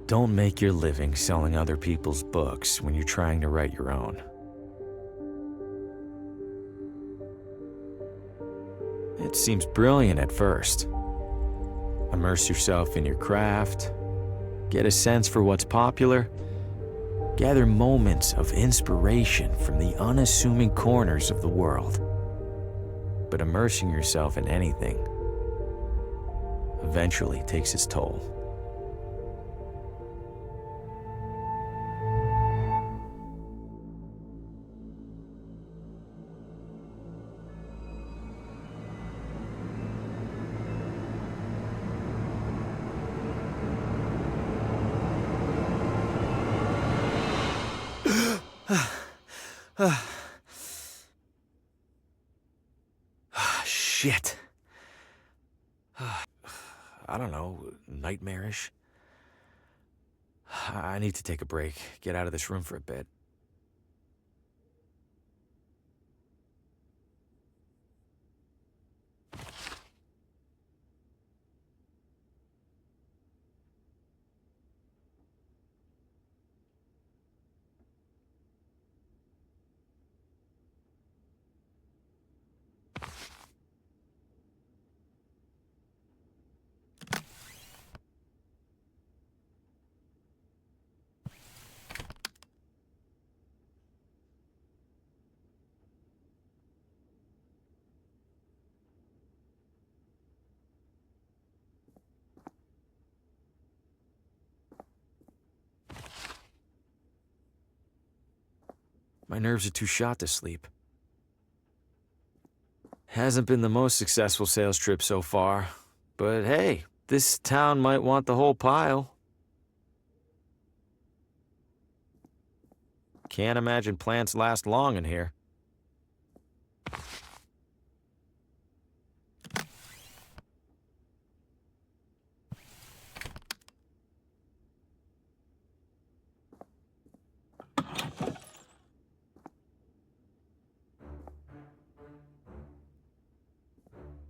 Don't make your living selling other people's books when you're trying to write your own. It seems brilliant at first. Immerse yourself in your craft, get a sense for what's popular, gather moments of inspiration from the unassuming corners of the world. But immersing yourself in anything eventually takes its toll. Shit. I don't know, nightmarish. I need to take a break, get out of this room for a bit. My nerves are too shot to sleep. Hasn't been the most successful sales trip so far, but hey, this town might want the whole pile. Can't imagine plants last long in here.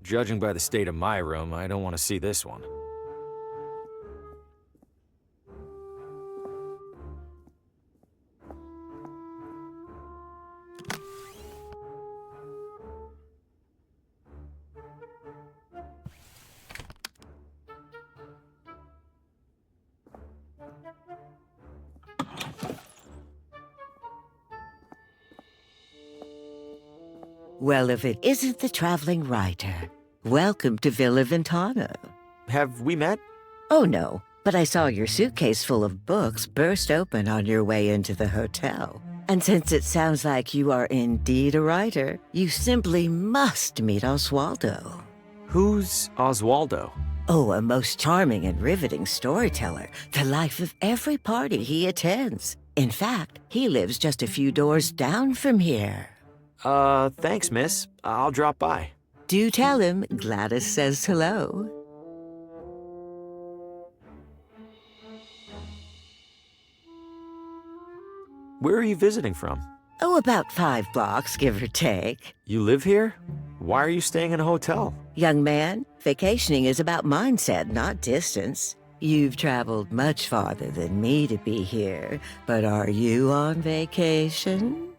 Judging by the state of my room, I don't want to see this one. Well, if it isn't the traveling writer, welcome to Villa Ventana. Have we met? Oh, no, but I saw your suitcase full of books burst open on your way into the hotel. And since it sounds like you are indeed a writer, you simply must meet Oswaldo. Who's Oswaldo? Oh, a most charming and riveting storyteller, the life of every party he attends. In fact, he lives just a few doors down from here. Thanks, miss. I'll drop by. Do tell him Gladys says hello. Where are you visiting from? Oh, about 5 blocks, give or take. You live here? Why are you staying in a hotel? Young man, vacationing is about mindset, not distance. You've traveled much farther than me to be here, but are you on vacation?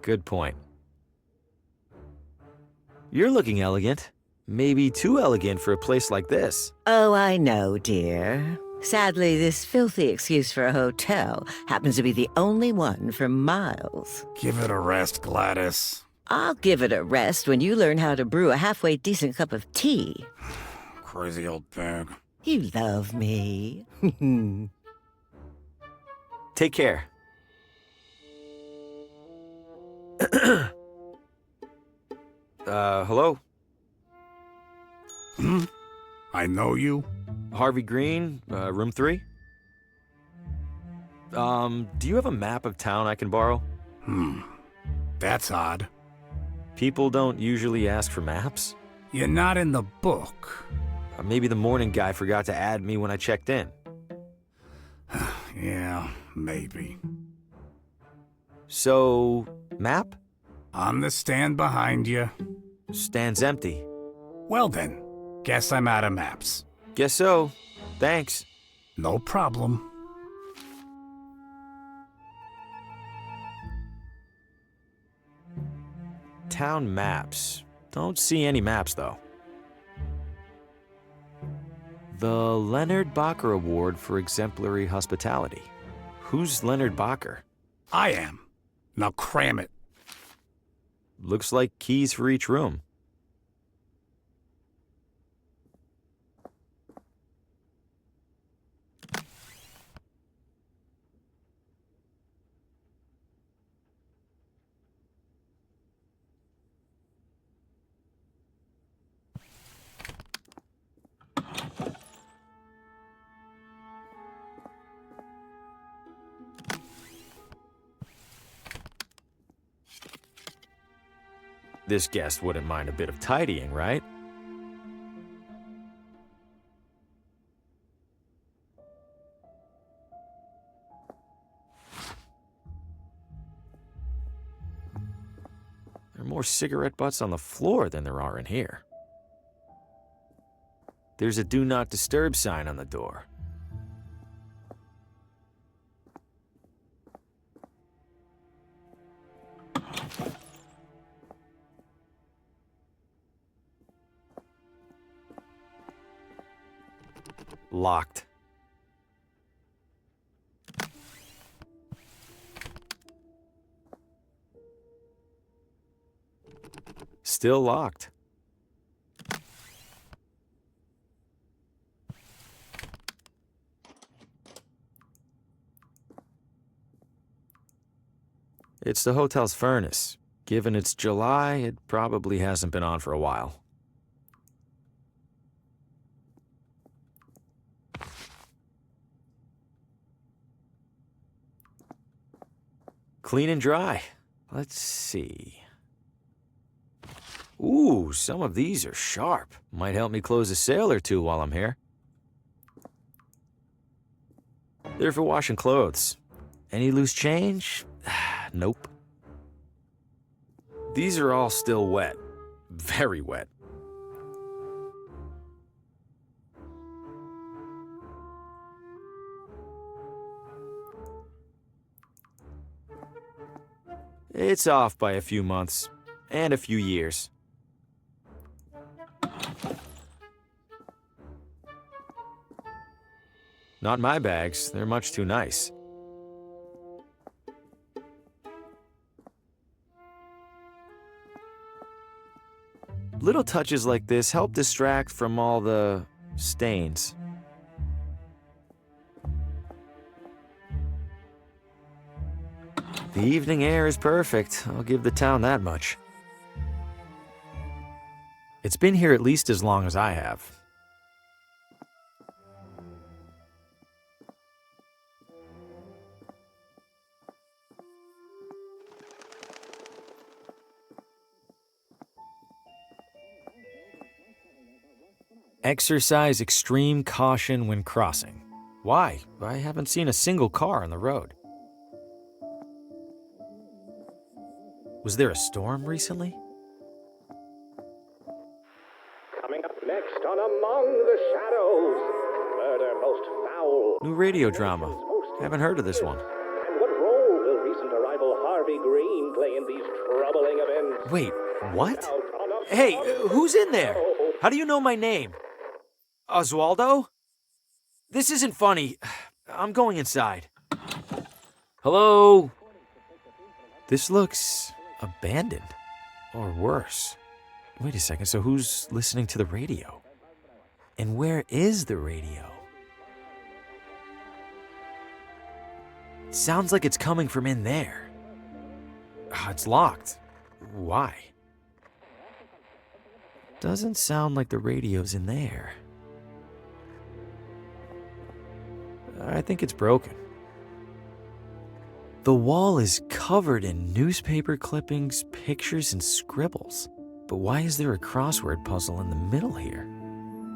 Good point. You're looking elegant. Maybe too elegant for a place like this. Oh, I know, dear. Sadly, this filthy excuse for a hotel happens to be the only one for miles. Give it a rest, Gladys. I'll give it a rest when you learn how to brew a halfway decent cup of tea. Crazy old pig. You love me. Take care. Hello? I know you. Harvey Green, room 3? Do you have a map of town I can borrow? That's odd. People don't usually ask for maps. You're not in the book. Maybe the morning guy forgot to add me when I checked in. Yeah, maybe. So, map? On the stand behind you. Stand's empty. Well then, guess I'm out of maps. Guess so. Thanks. No problem. town maps. Don't see any maps, though. The Leonard Bacher Award for Exemplary Hospitality. Who's Leonard Bacher? I am. Now cram it. Looks like keys for each room. This guest wouldn't mind a bit of tidying, right? There are more cigarette butts on the floor than there are in here. There's a do not disturb sign on the door. Locked. Still locked. It's the hotel's furnace. Given it's July, it probably hasn't been on for a while. Clean and dry. Let's see. Ooh, some of these are sharp. Might help me close a sale or two while I'm here. They're for washing clothes. Any loose change? Nope. These are all still wet. Very wet. It's off by a few months, and a few years. Not my bags, they're much too nice. Little touches like this help distract from all the stains. The evening air is perfect, I'll give the town that much. It's been here at least as long as I have. Exercise extreme caution when crossing. Why? I haven't seen a single car on the road. Was there a storm recently? Coming up next on Among the Shadows, murder most foul. New radio drama. Haven't heard of this one. And what role will recent arrival Harvey Green play in these troubling events? Wait, what? Hey, who's in there? How do you know my name? Oswaldo? This isn't funny. I'm going inside. Hello? This looks abandoned. Or worse. Wait a second, so who's listening to the radio? And where is the radio? It sounds like it's coming from in there. It's locked. Why? Doesn't sound like the radio's in there. I think it's broken. The wall is covered in newspaper clippings, pictures, and scribbles. But why is there a crossword puzzle in the middle here?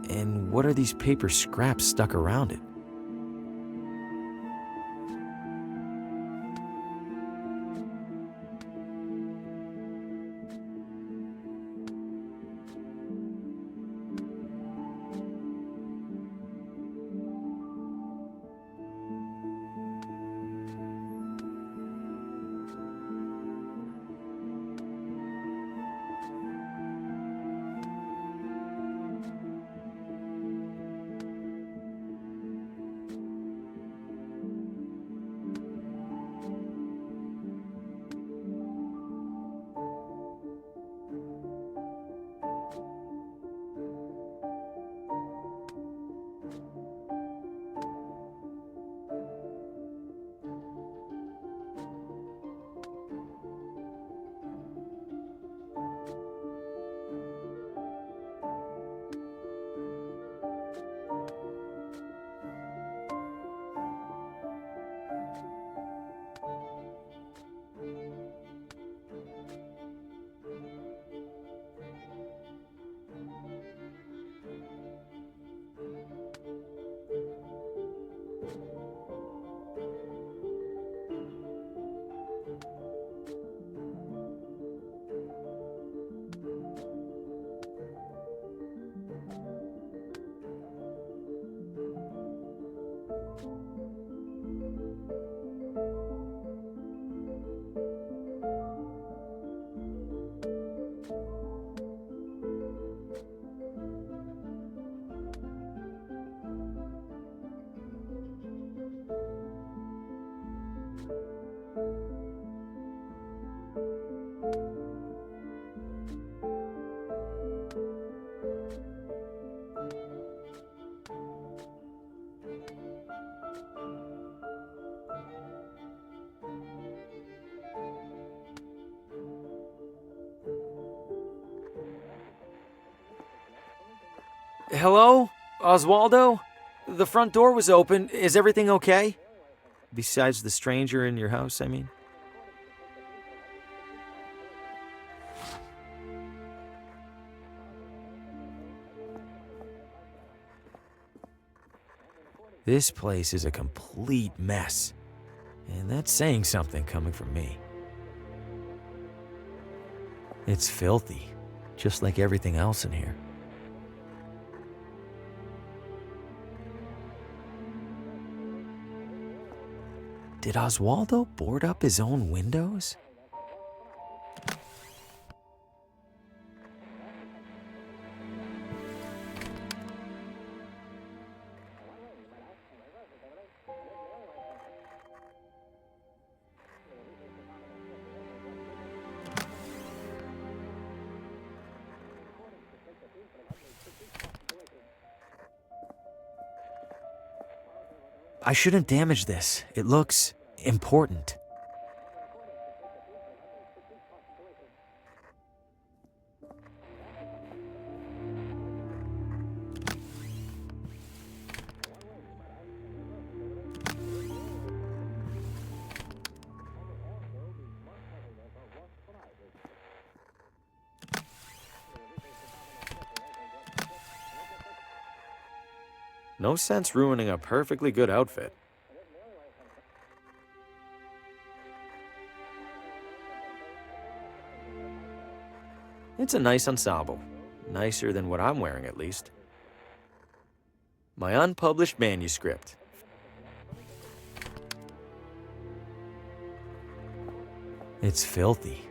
And what are these paper scraps stuck around it? Hello? Oswaldo? The front door was open. Is everything okay? Besides the stranger in your house, I mean. This place is a complete mess. And that's saying something coming from me. It's filthy, just like everything else in here. Did Oswaldo board up his own windows? I shouldn't damage this. It looks important. No sense ruining a perfectly good outfit. It's a nice ensemble. Nicer than what I'm wearing, at least. My unpublished manuscript. It's filthy.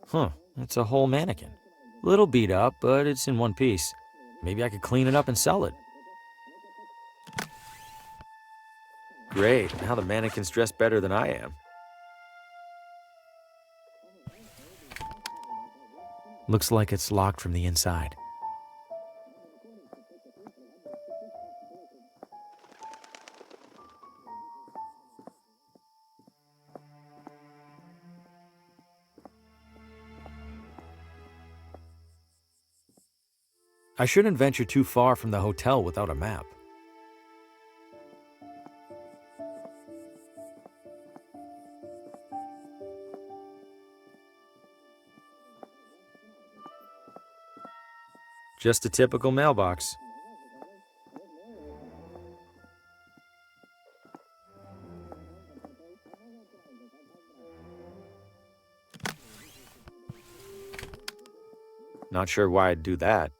Huh, it's a whole mannequin. Little beat up, but it's in one piece. Maybe I could clean it up and sell it. Great, now the mannequin's dressed better than I am. Looks like it's locked from the inside. I shouldn't venture too far from the hotel without a map. Just a typical mailbox. Not sure why I'd do that.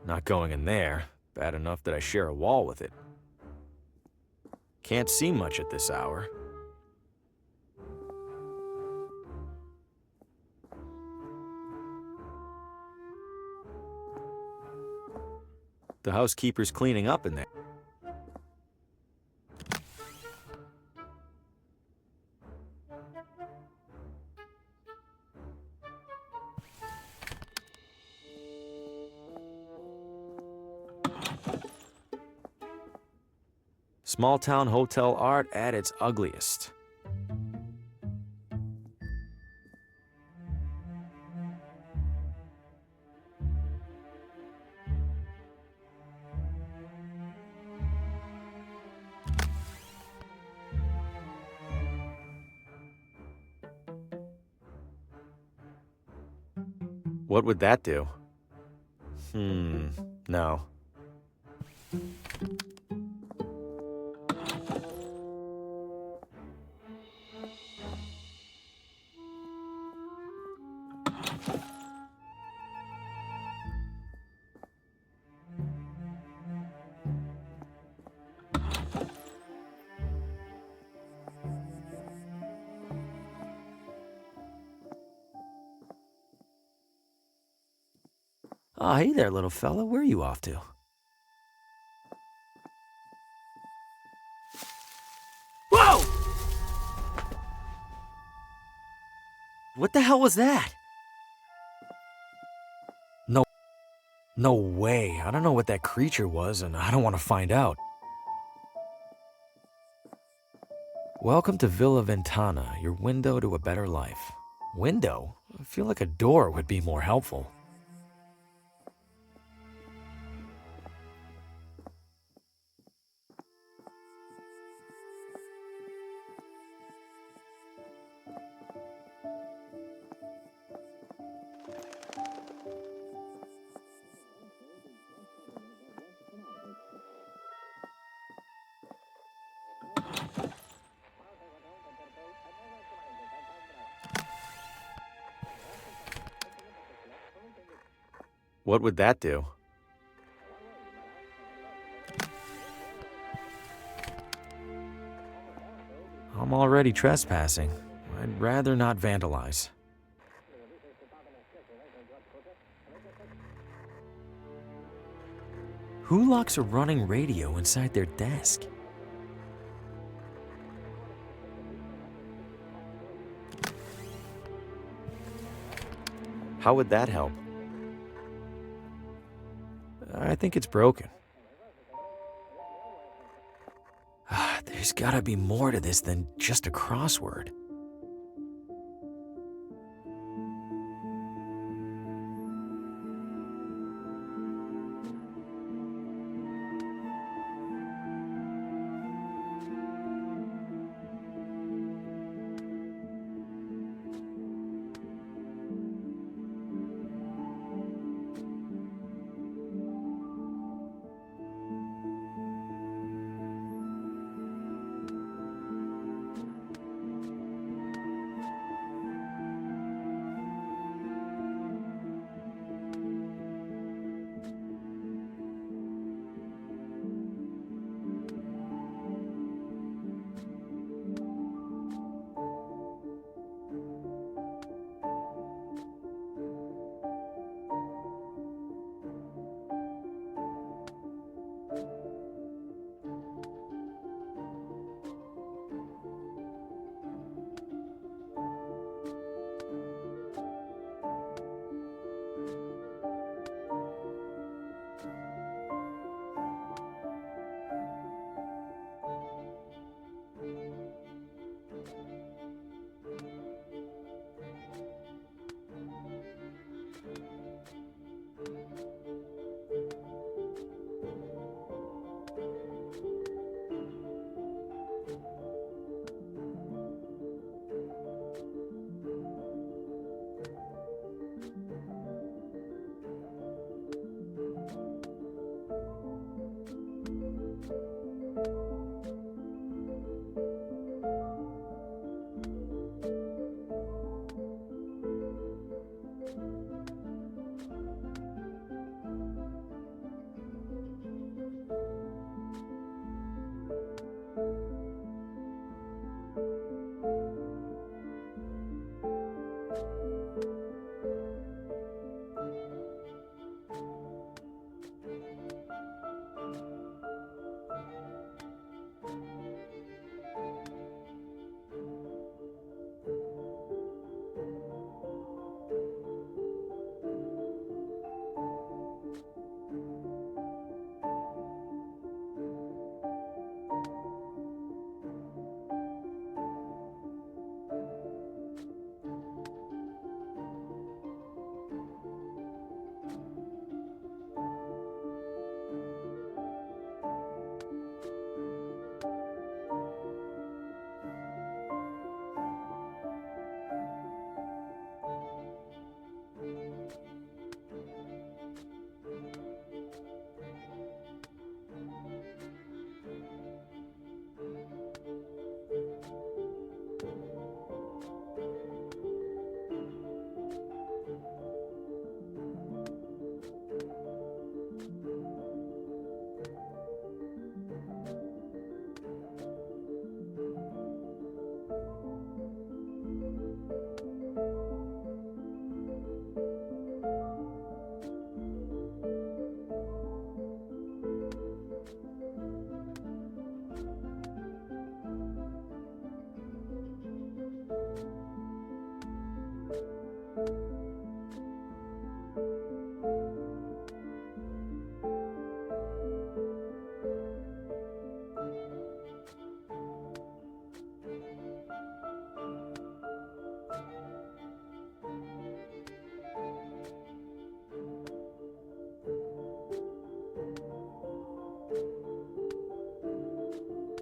Not going in there. Bad enough that I share a wall with it. Can't see much at this hour. The housekeeper's cleaning up in there. Small town hotel art at its ugliest. What would that do? No. Oh, hey there, little fella. Where are you off to? Whoa! What the hell was that? No way. I don't know what that creature was, and I don't want to find out. Welcome to Villa Ventana, your window to a better life. Window? I feel like a door would be more helpful. What would that do? I'm already trespassing. I'd rather not vandalize. Who locks a running radio inside their desk? How would that help? I think it's broken. There's gotta be more to this than just a crossword.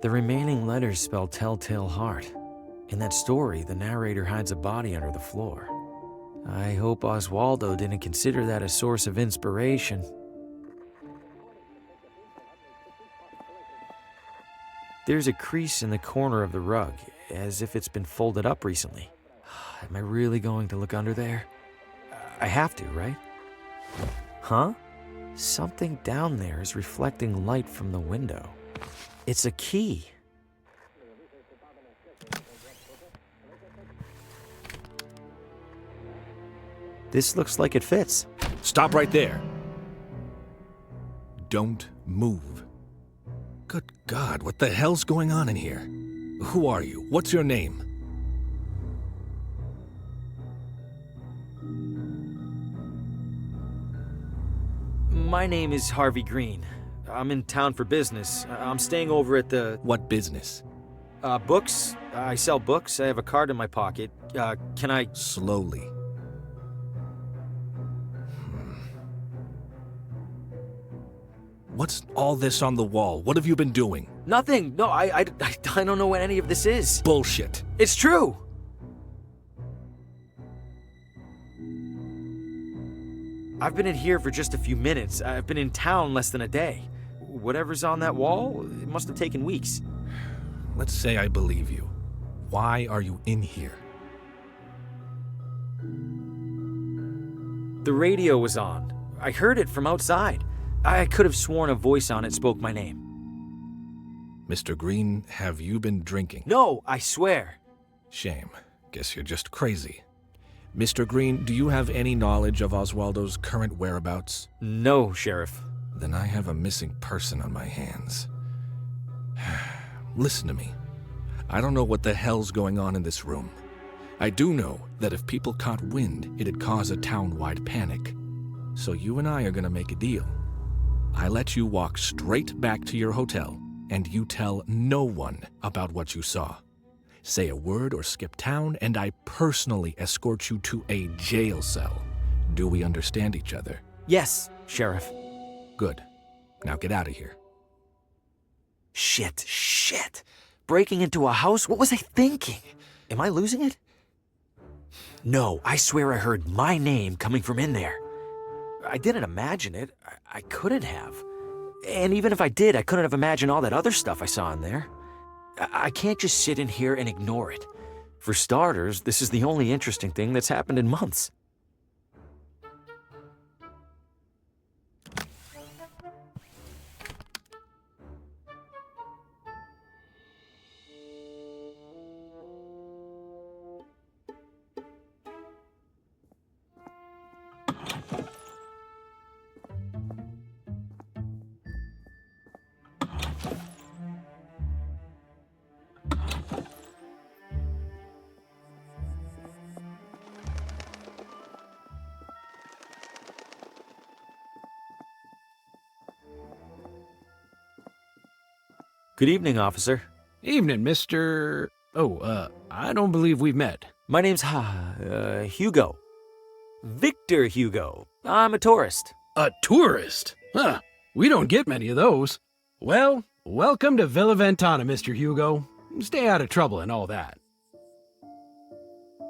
The remaining letters spell Telltale Heart. In that story, the narrator hides a body under the floor. I hope Oswaldo didn't consider that a source of inspiration. There's a crease in the corner of the rug, as if it's been folded up recently. Am I really going to look under there? I have to, right? Huh? Something down there is reflecting light from the window. It's a key. This looks like it fits. Stop right there. Don't move. Good God, what the hell's going on in here? Who are you? What's your name? My name is Harvey Green. I'm in town for business. I'm staying over at the... What business? Books. I sell books. I have a card in my pocket. Can I... Slowly. What's all this on the wall? What have you been doing? Nothing. No, I don't know what any of this is. Bullshit. It's true. I've been in here for just a few minutes. I've been in town less than a day. Whatever's on that wall, it must have taken weeks. Let's say I believe you. Why are you in here? The radio was on. I heard it from outside. I could have sworn a voice on it spoke my name. Mr. Green, have you been drinking? No, I swear. Shame. Guess you're just crazy. Mr. Green, do you have any knowledge of Oswaldo's current whereabouts? No, Sheriff. Then I have a missing person on my hands. Listen to me. I don't know what the hell's going on in this room. I do know that if people caught wind, it'd cause a town-wide panic. So you and I are gonna make a deal. I let you walk straight back to your hotel, and you tell no one about what you saw. Say a word or skip town, and I personally escort you to a jail cell. Do we understand each other? Yes, Sheriff. Good. Now get out of here. Shit. Breaking into a house? What was I thinking? Am I losing it? No, I swear I heard my name coming from in there. I didn't imagine it. I couldn't have. And even if I did, I couldn't have imagined all that other stuff I saw in there. I can't just sit in here and ignore it. For starters, this is the only interesting thing that's happened in months. Good evening, officer. Evening, Mr. I don't believe we've met. My name's Hugo. Victor Hugo. I'm a tourist. A tourist? Huh. We don't get many of those. Well, welcome to Villa Ventana, Mr. Hugo. Stay out of trouble and all that.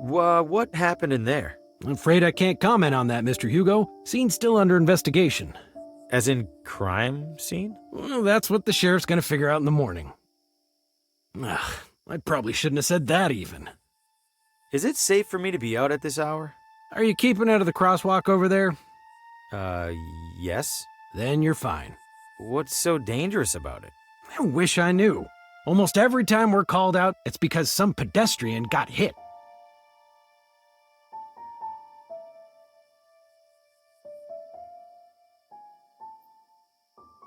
What happened in there? I'm afraid I can't comment on that, Mr. Hugo. Scene's still under investigation. As in crime scene? Well, that's what the sheriff's gonna figure out in the morning. Ugh, I probably shouldn't have said that even. Is it safe for me to be out at this hour? Are you keeping out of the crosswalk over there? Yes. Then you're fine. What's so dangerous about it? I wish I knew. Almost every time we're called out, it's because some pedestrian got hit.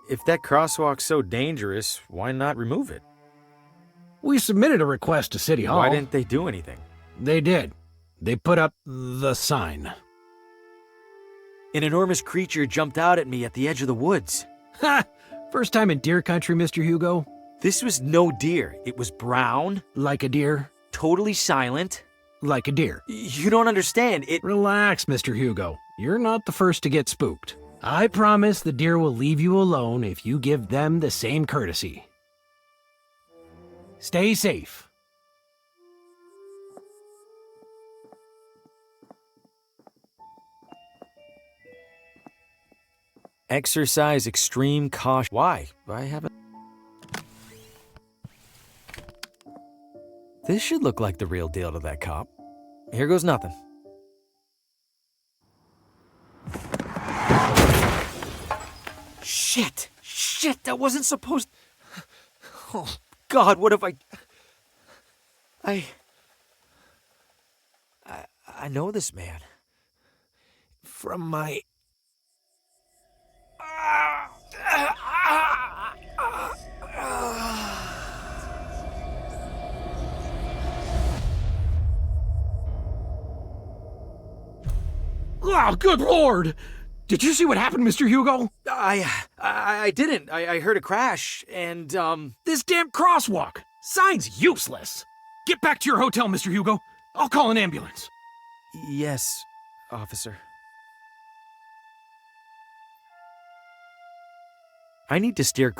If that crosswalk's so dangerous, why not remove it? We submitted a request to City Hall. Why didn't they do anything? They did. They put up the sign. An enormous creature jumped out at me at the edge of the woods. Ha! First time in deer country, Mr. Hugo? This was no deer. It was brown. Like a deer? Totally silent. Like a deer. You don't understand. Relax, Mr. Hugo. You're not the first to get spooked. I promise the deer will leave you alone if you give them the same courtesy. Stay safe. Exercise extreme caution. Why? I haven't. This should look like the real deal to that cop. Here goes nothing. Shit, that wasn't supposed. Oh, God, what have I know this man. From my. Oh, good Lord! Did you see what happened, Mr. Hugo? I didn't. I heard a crash, and, This damn crosswalk! Sign's useless! Get back to your hotel, Mr. Hugo. I'll call an ambulance. Yes, officer. I need to steer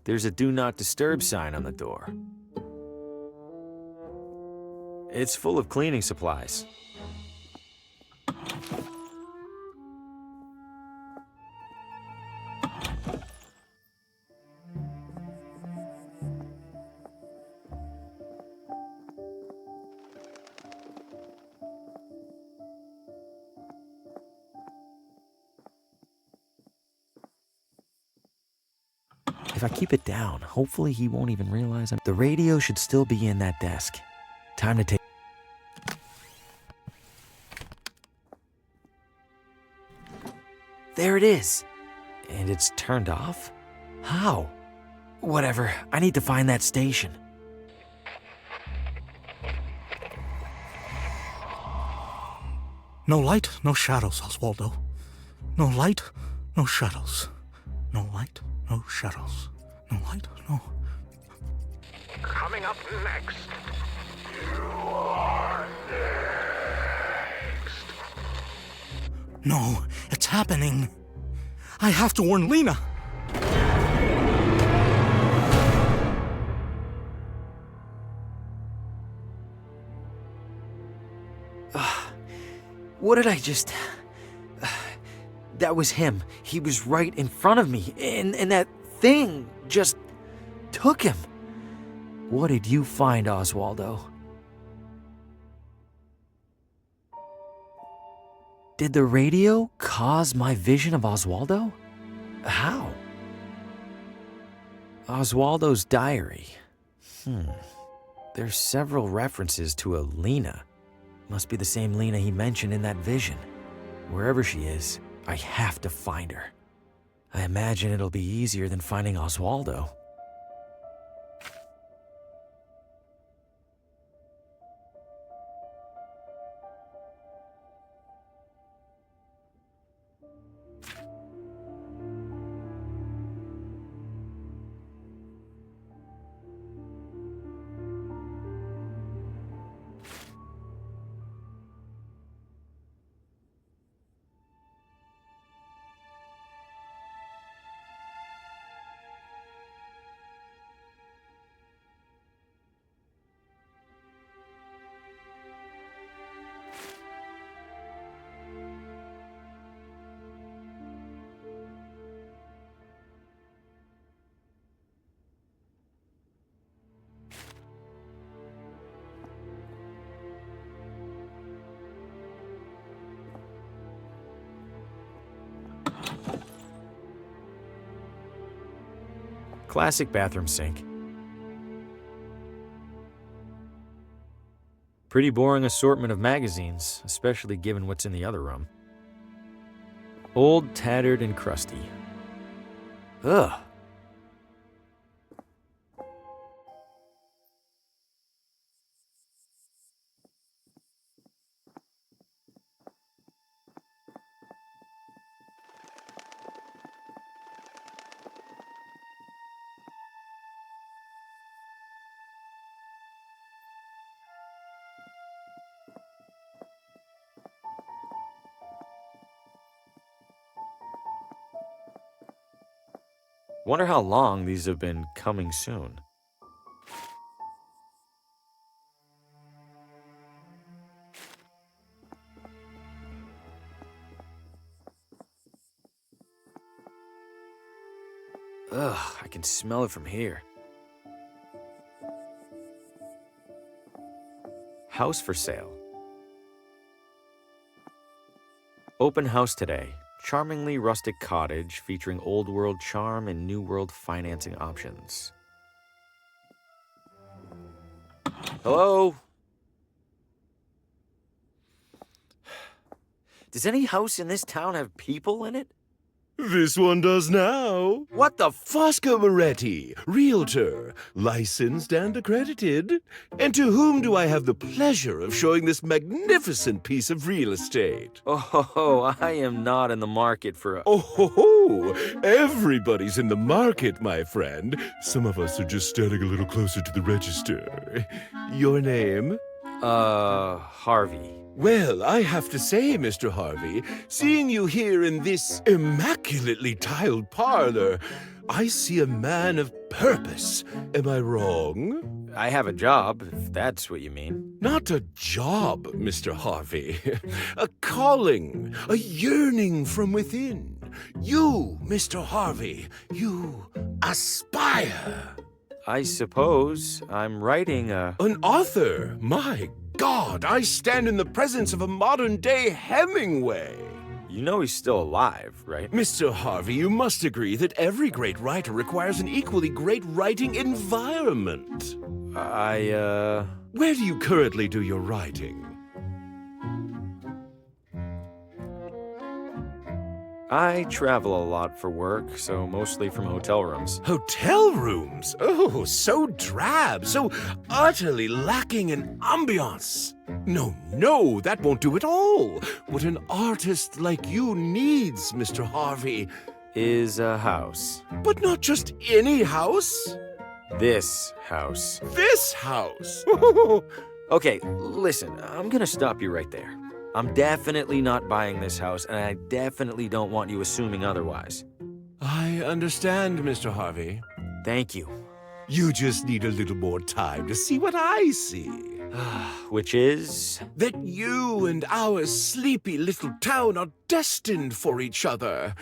There's a do not disturb sign on the door. It's full of cleaning supplies. If I keep it down, hopefully he won't even realize The radio should still be in that desk. Time to take... There it is. And it's turned off? How? Whatever, I need to find that station. No light, no shadows, Oswaldo. No light, no shadows. No light, no shadows. No light, no... Coming up next. You are next. No, it's happening. I have to warn Lena. What did I just... That was him. He was right in front of me, and that thing just took him. What did you find, Oswaldo? Did the radio cause my vision of Oswaldo? How? Oswaldo's diary. There's several references to a Lena. Must be the same Lena he mentioned in that vision. Wherever she is, I have to find her. I imagine it'll be easier than finding Oswaldo. Classic bathroom sink. Pretty boring assortment of magazines, especially given what's in the other room. Old, tattered, and crusty. Ugh. Wonder how long these have been coming soon. Ugh, I can smell it from here. House for sale. Open house today. Charmingly rustic cottage featuring old world charm and new world financing options. Hello? Does any house in this town have people in it? This one does now. What the Fosco Moretti, realtor, licensed and accredited. And to whom do I have the pleasure of showing this magnificent piece of real estate? Oh, I am not in the market for a... Oh, ho, ho. Everybody's in the market, my friend. Some of us are just standing a little closer to the register. Your name? Harvey. Well, I have to say, Mr. Harvey, seeing you here in this immaculately tiled parlor, I see a man of purpose. Am I wrong? I have a job, if that's what you mean. Not a job, Mr. Harvey. A calling, a yearning from within. You, Mr. Harvey, you aspire. I suppose I'm writing a... An author? My God, I stand in the presence of a modern-day Hemingway. You know he's still alive, right? Mr. Harvey, you must agree that every great writer requires an equally great writing environment. Where do you currently do your writing? I travel a lot for work, so mostly from hotel rooms. Hotel rooms? Oh, so drab, so utterly lacking in ambiance. No, that won't do at all. What an artist like you needs, Mr. Harvey, Is a house. but not just any house. This house. This house. Okay, listen, I'm gonna stop you right there. I'm definitely not buying this house, and I definitely don't want you assuming otherwise. I understand, Mr. Harvey. Thank you. You just need a little more time to see what I see. Which is... That you and our sleepy little town are destined for each other.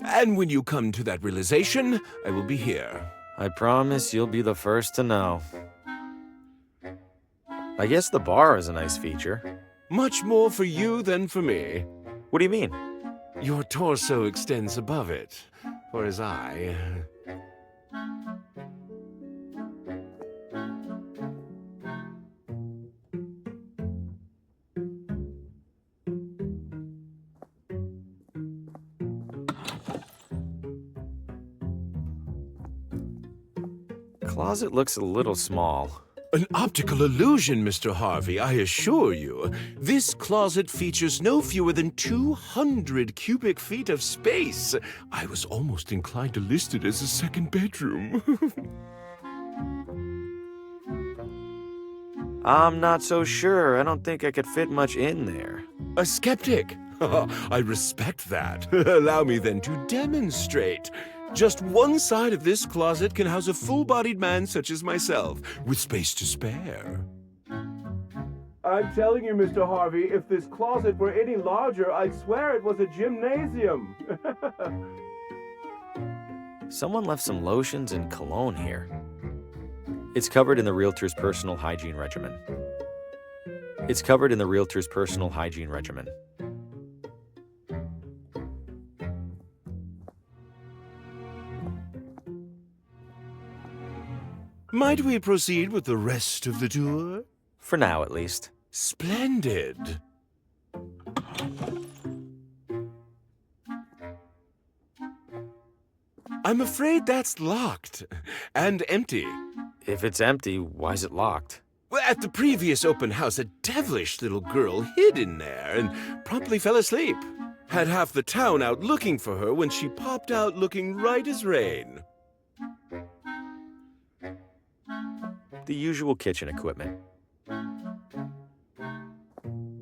And when you come to that realization, I will be here. I promise you'll be the first to know. I guess the bar is a nice feature. Much more for you than for me. What do you mean? Your torso extends above it, for as I... Closet looks a little small. An optical illusion, Mr. Harvey, I assure you. This closet features no fewer than 200 cubic feet of space. I was almost inclined to list it as a second bedroom. I'm not so sure. I don't think I could fit much in there. A skeptic? I respect that. Allow me then to demonstrate. Just one side of this closet can house a full-bodied man such as myself, with space to spare. I'm telling you, Mr. Harvey, if this closet were any larger, I'd swear it was a gymnasium. Someone left some lotions and cologne here. It's covered in the realtor's personal hygiene regimen. It's covered in the realtor's personal hygiene regimen. Might we proceed with the rest of the tour? For now, at least. Splendid. I'm afraid that's locked and empty. If it's empty, why's it locked? Well, at the previous open house, a devilish little girl hid in there and promptly fell asleep. Had half the town out looking for her when she popped out looking right as rain. The usual kitchen equipment.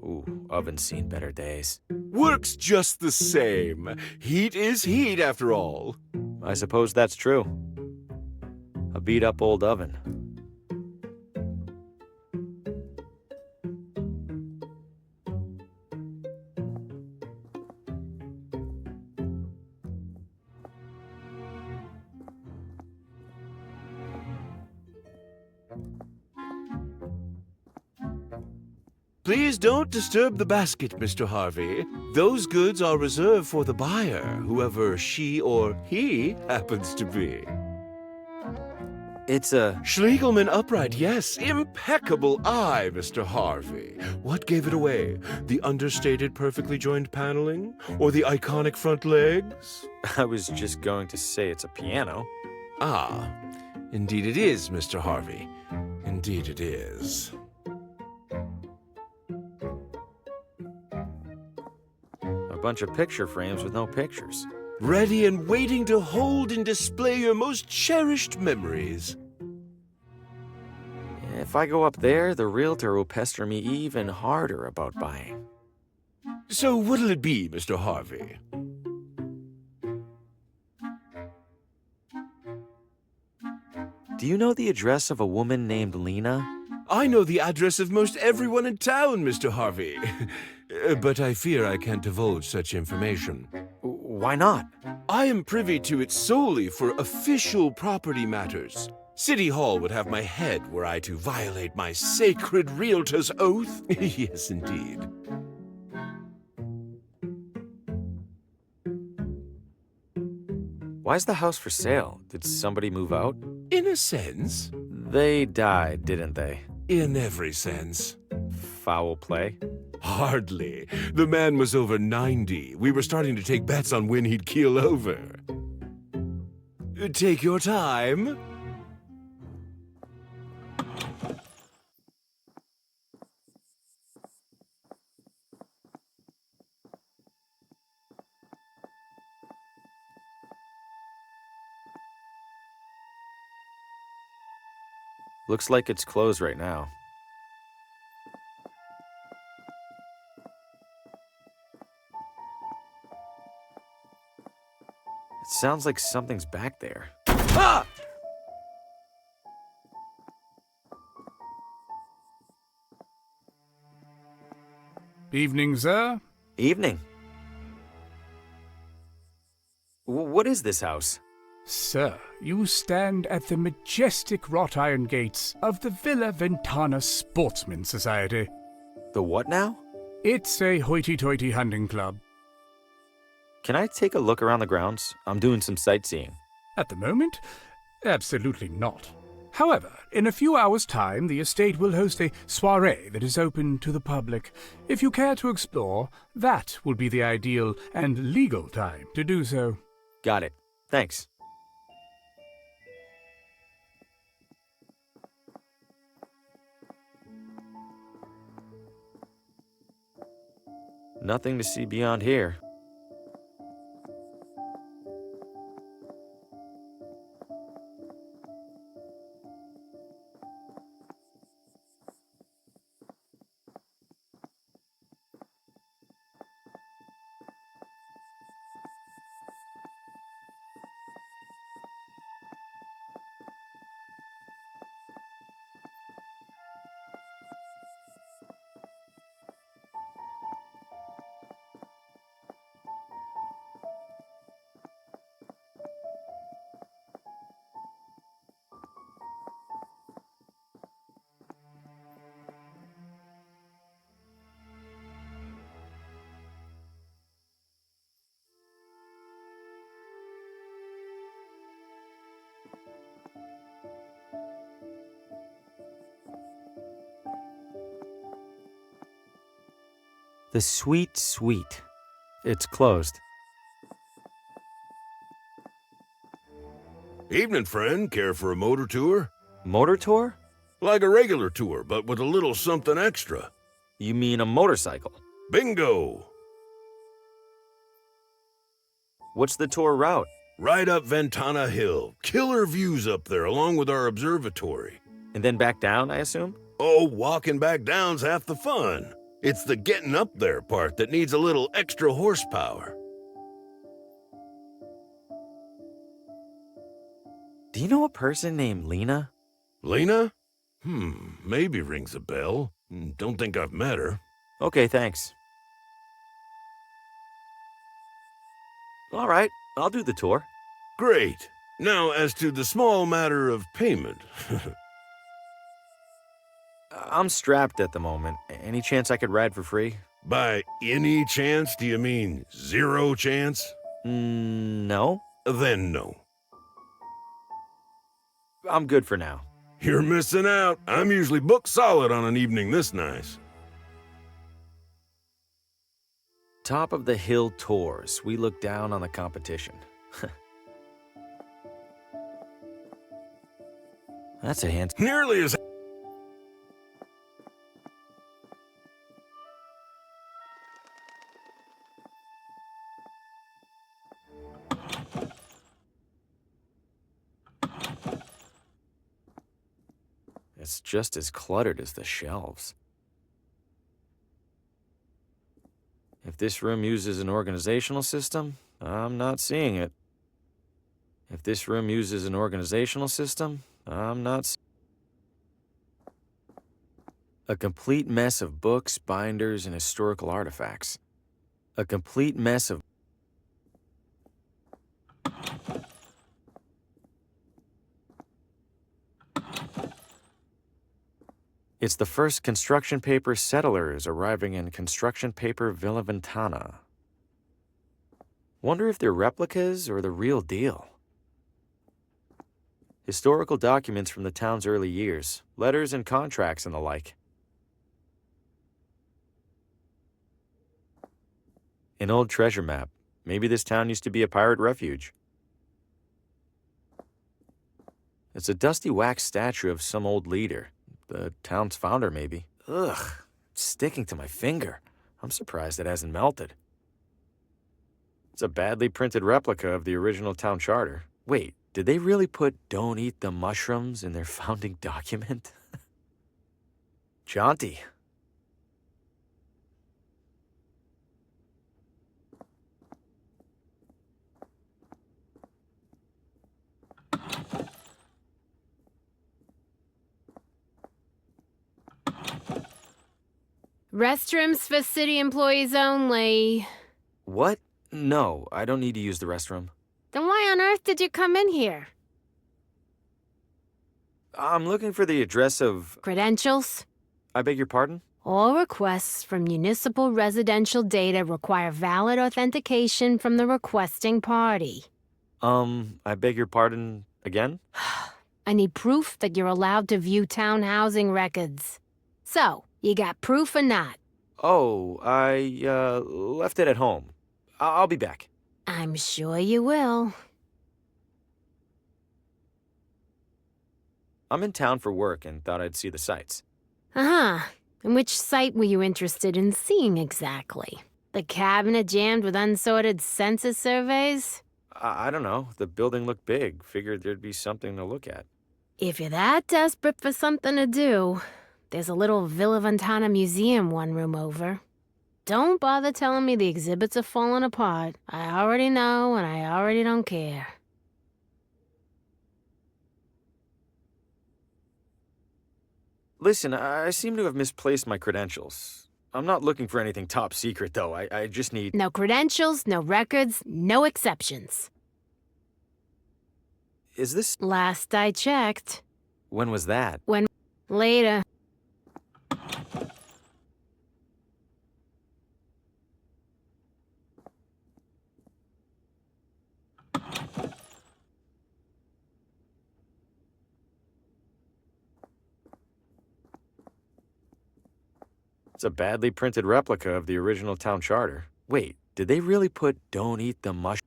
Ooh, oven's seen better days. Works just the same. Heat is heat, after all. I suppose that's true. A beat-up old oven. Please don't disturb the basket, Mr. Harvey. Those goods are reserved for the buyer, whoever she or he happens to be. It's a... Schlegelman upright, yes. Impeccable eye, Mr. Harvey. What gave it away? The understated, perfectly joined paneling? Or the iconic front legs? I was just going to say it's a piano. Ah, indeed it is, Mr. Harvey. Indeed it is. A bunch of picture frames with no pictures. Ready and waiting to hold and display your most cherished memories. If I go up there, the realtor will pester me even harder about buying. So what'll it be, Mr. Harvey? Do you know the address of a woman named Lena? I know the address of most everyone in town, Mr. Harvey. But I fear I can't divulge such information. Why not? I am privy to it solely for official property matters. City Hall would have my head were I to violate my sacred realtor's oath. Yes, indeed. Why's the house for sale? Did somebody move out? In a sense. They died, didn't they? In every sense. Foul play? Hardly. The man was over 90. We were starting to take bets on when he'd keel over. Take your time. Looks like it's closed right now. It sounds like something's back there. Ah! Evening, sir. Evening. What is this house? Sir, you stand at the majestic wrought iron gates of the Villa Ventana Sportsman Society. The what now? It's a hoity-toity hunting club. Can I take a look around the grounds? I'm doing some sightseeing. At the moment, absolutely not. However, in a few hours' time, the estate will host a soirée that is open to the public. If you care to explore, that will be the ideal and legal time to do so. Got it. Thanks. Nothing to see beyond here. The Sweet Sweet. It's closed. Evening, friend. Care for a motor tour? Motor tour? Like a regular tour, but with a little something extra. You mean a motorcycle? Bingo! What's the tour route? Right up Ventana Hill. Killer views up there, along with our observatory. And then back down, I assume? Oh, walking back down's half the fun. It's the getting up there part that needs a little extra horsepower. Do you know a person named Lena? Lena? Maybe rings a bell. Don't think I've met her. Okay, thanks. All right, I'll do the tour. Great. Now, as to the small matter of payment. I'm strapped at the moment. Any chance I could ride for free? By any chance, do you mean 0 chance? No. Then no. I'm good for now. You're missing out. I'm usually booked solid on an evening this nice. Top of the hill tours. We look down on the competition. That's a hint. Nearly as... It's just as cluttered as the shelves. If this room uses an organizational system, I'm not seeing it. If this room uses an organizational system, I'm not. A complete mess of books, binders, and historical artifacts. A complete mess of. It's the first construction paper settlers arriving in construction paper Villa Ventana. Wonder if they're replicas or the real deal. Historical documents from the town's early years, letters and contracts and the like. An old treasure map. Maybe this town used to be a pirate refuge. It's a dusty wax statue of some old leader. The town's founder, maybe. Ugh, it's sticking to my finger. I'm surprised it hasn't melted. It's a badly printed replica of the original town charter. Wait, did they really put "Don't eat the mushrooms" in their founding document? Jaunty. Restrooms for city employees only. What? No, I don't need to use the restroom. Then why on earth did you come in here? I'm looking for the address of... Credentials? I beg your pardon? All requests from municipal residential data require valid authentication from the requesting party. I beg your pardon again? I need proof that you're allowed to view town housing records. So, you got proof or not? Oh, I, left it at home. I'll be back. I'm sure you will. I'm in town for work and thought I'd see the sights. Uh-huh. And which site were you interested in seeing exactly? The cabinet jammed with unsorted census surveys? I don't know. The building looked big. Figured there'd be something to look at. If you're that desperate for something to do, there's a little Villa Ventana museum one room over. Don't bother telling me the exhibits are falling apart. I already know, and I already don't care. Listen, I seem to have misplaced my credentials. I'm not looking for anything top secret, though. I just need... No credentials, no records, no exceptions. Is this... Last I checked. When was that? Later. It's a badly printed replica of the original town charter. Wait, did they really put "Don't eat the mush"?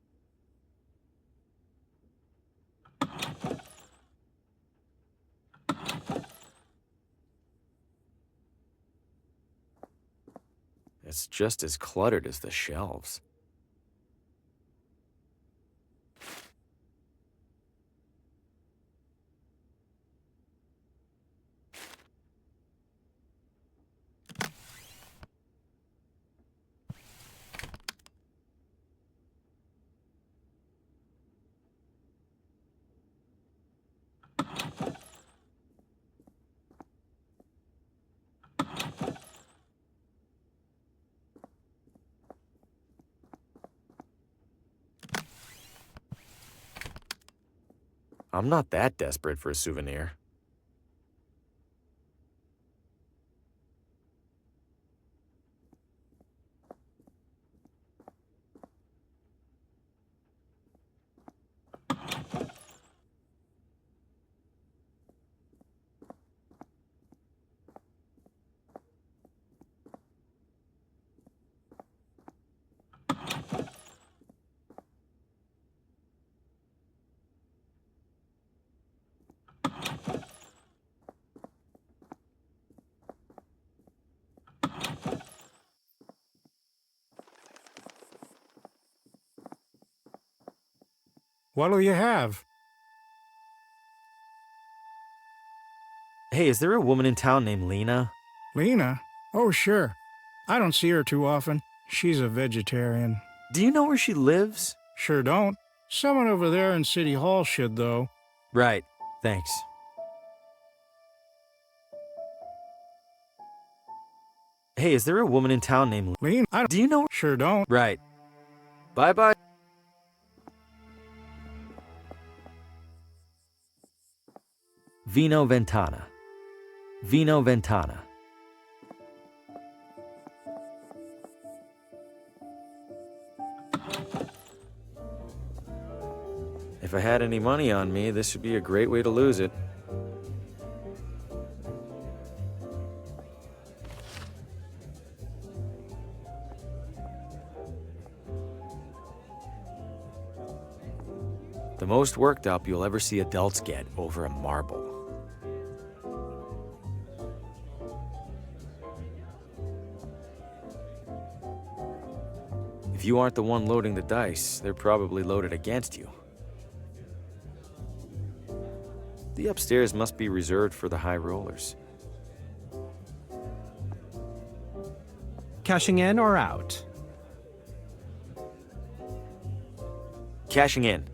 It's just as cluttered as the shelves. I'm not that desperate for a souvenir. What'll you have? Hey, is there a woman in town named Lena? Lena? Oh, sure. I don't see her too often. She's a vegetarian. Do you know where she lives? Sure don't. Someone over there in City Hall should, though. Right. Thanks. Hey, is there a woman in town named Lena? Do you know? Sure don't. Right. Bye-bye. Vino Ventana. Vino Ventana. If I had any money on me, this would be a great way to lose it. The most worked up you'll ever see adults get over a marble. If you aren't the one loading the dice, they're probably loaded against you. The upstairs must be reserved for the high rollers. Cashing in or out? Cashing in.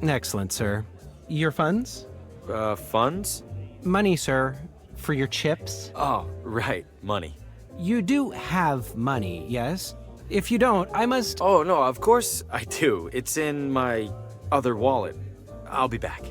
Excellent, sir. Your funds? Funds? Money, sir. For your chips? Oh, right, money. You do have money, yes? If you don't, I must... Oh, no, of course I do. It's in my other wallet. I'll be back.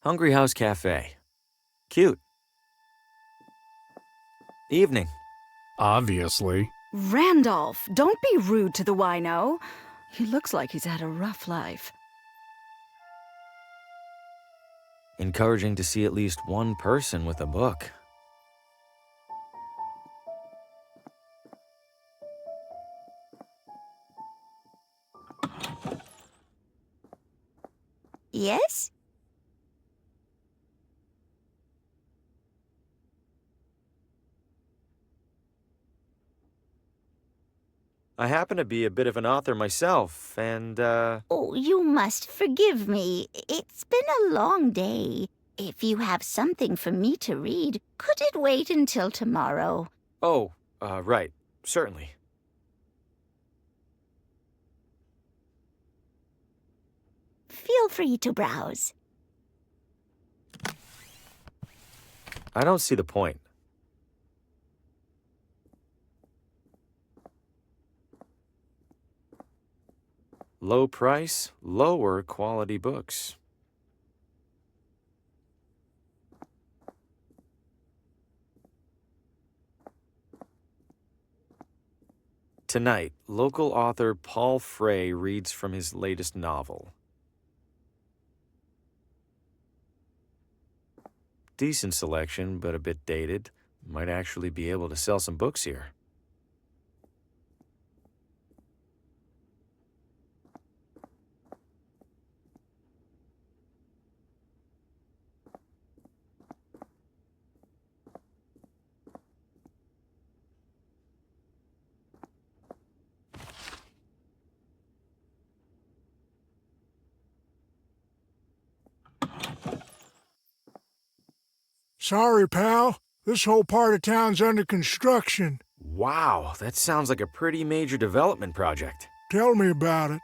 Hungry House Cafe. Cute. Evening. Obviously. Randolph, don't be rude to the wino. He looks like he's had a rough life. Encouraging to see at least one person with a book. Yes? I happen to be a bit of an author myself, and, Oh, you must forgive me. It's been a long day. If you have something for me to read, could it wait until tomorrow? Oh, right. Certainly. Feel free to browse. I don't see the point. Low price, lower quality books. Tonight, local author Paul Frey reads from his latest novel. Decent selection, but a bit dated. Might actually be able to sell some books here. Sorry, pal. This whole part of town's under construction. Wow, that sounds like a pretty major development project. Tell me about it.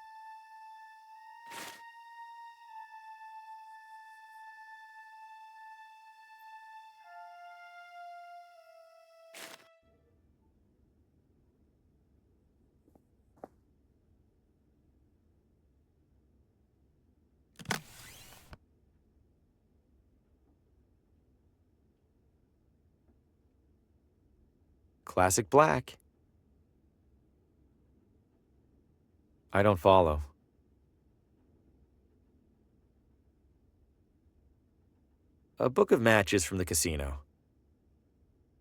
Classic black. I don't follow. A book of matches from the casino.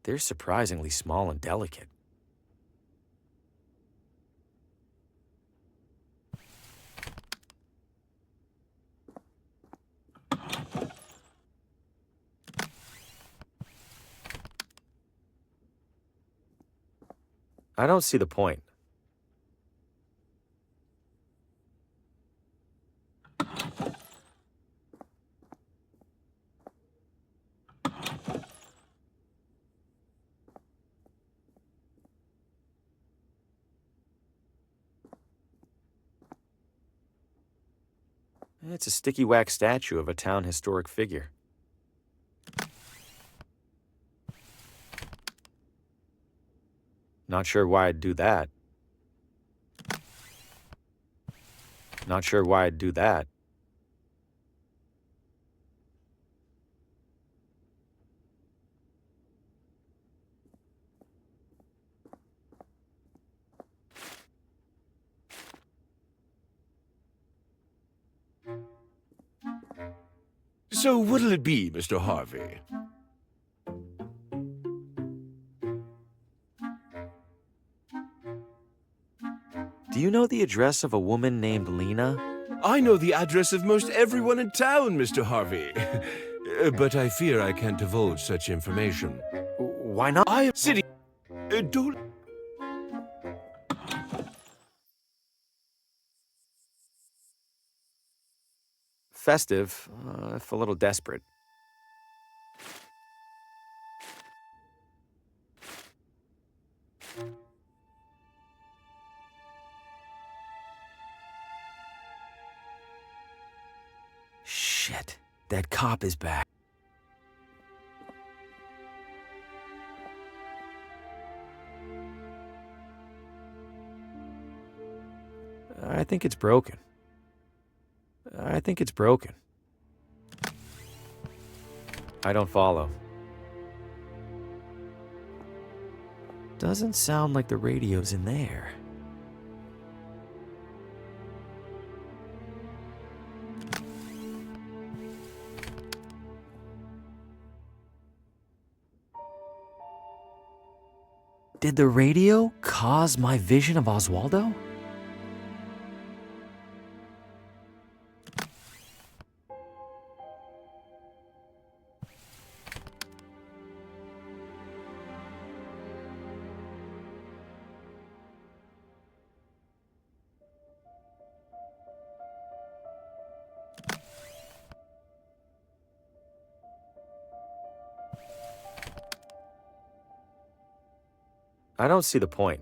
They're surprisingly small and delicate. I don't see the point. It's a sticky wax statue of a town historic figure. Not sure why I'd do that. Not sure why I'd do that. So what'll it be, Mr. Harvey? Do you know the address of a woman named Lena? I know the address of most everyone in town, Mr. Harvey. But I fear I can't divulge such information. Why not? I am city. Don't. Festive, if a little desperate. Shit, that cop is back. I think it's broken. I think it's broken. I don't follow. Doesn't sound like the radio's in there. Did the radio cause my vision of Oswaldo? I don't see the point.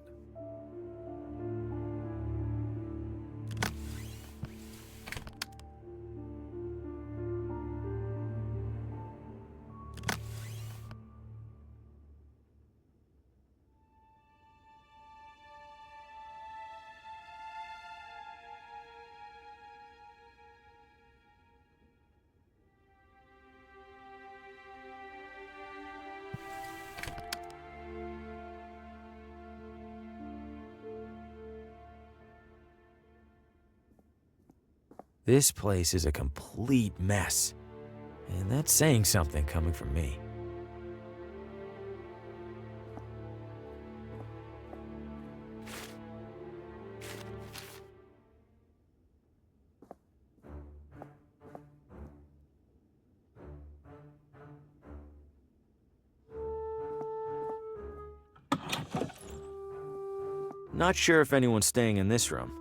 This place is a complete mess. And that's saying something coming from me. Not sure if anyone's staying in this room.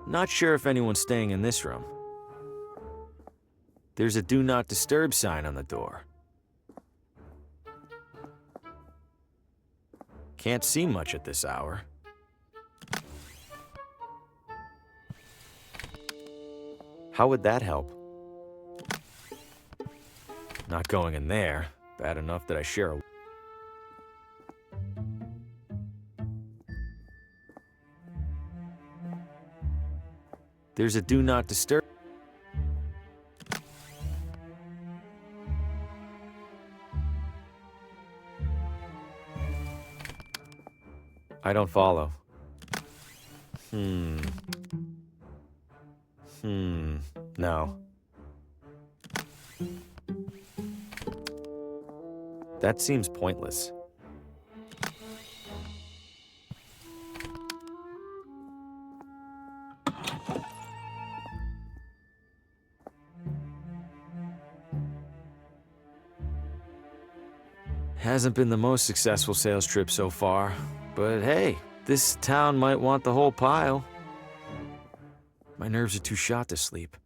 Not sure if anyone's staying in this room. There's a do not disturb sign on the door. Can't see much at this hour. How would that help? Not going in there. Bad enough that I share a... There's a do not disturb. I don't follow. No. That seems pointless. Hasn't been the most successful sales trip so far, but hey, this town might want the whole pile. My nerves are too shot to sleep.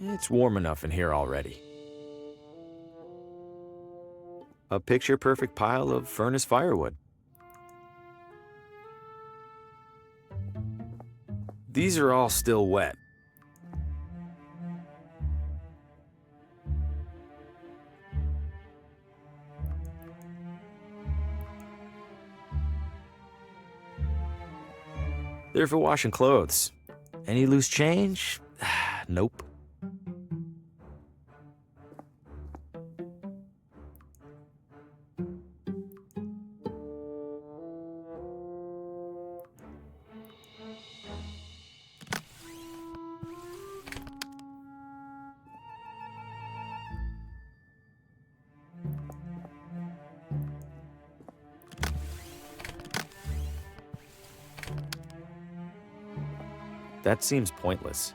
It's warm enough in here already. A picture-perfect pile of furnace firewood. These are all still wet. They're for washing clothes. Any loose change? Nope. That seems pointless.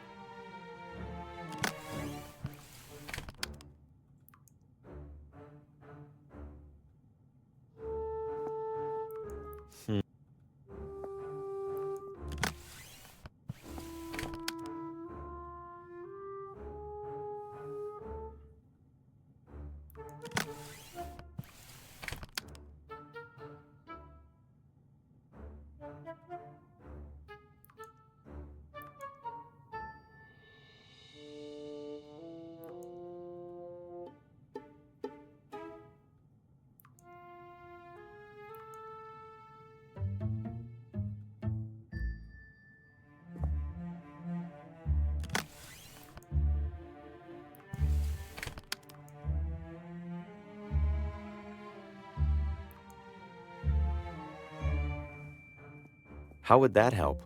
How would that help?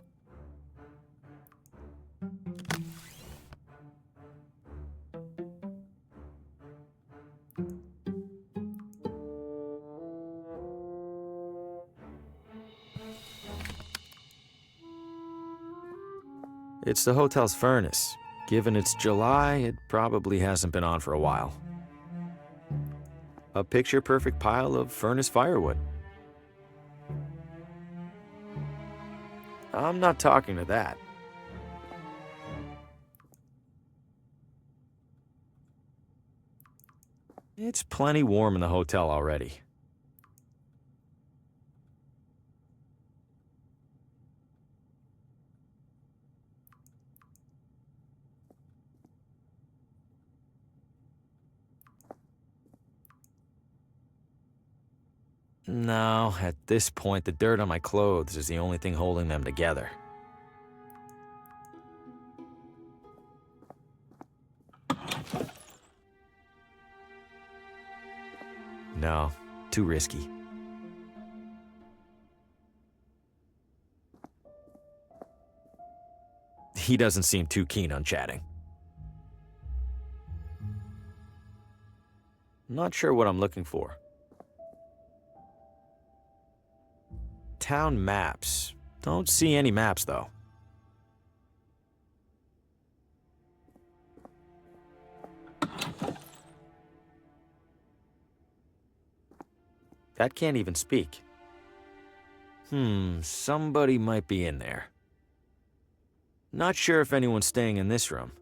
It's the hotel's furnace. Given it's July, it probably hasn't been on for a while. A picture-perfect pile of furnace firewood. I'm not talking to that. It's plenty warm in the hotel already. No, at this point, the dirt on my clothes is the only thing holding them together. No, too risky. He doesn't seem too keen on chatting. Not sure what I'm looking for. Town maps. Don't see any maps, though. That can't even speak. Somebody might be in there. Not sure if anyone's staying in this room.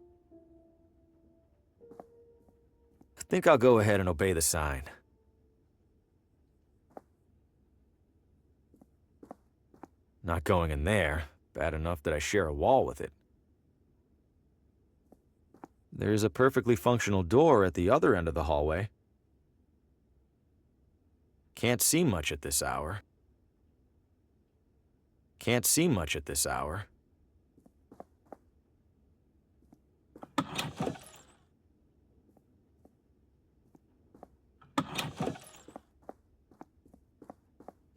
I think I'll go ahead and obey the sign. Not going in there. Bad enough that I share a wall with it. There's a perfectly functional door at the other end of the hallway. Can't see much at this hour. Can't see much at this hour.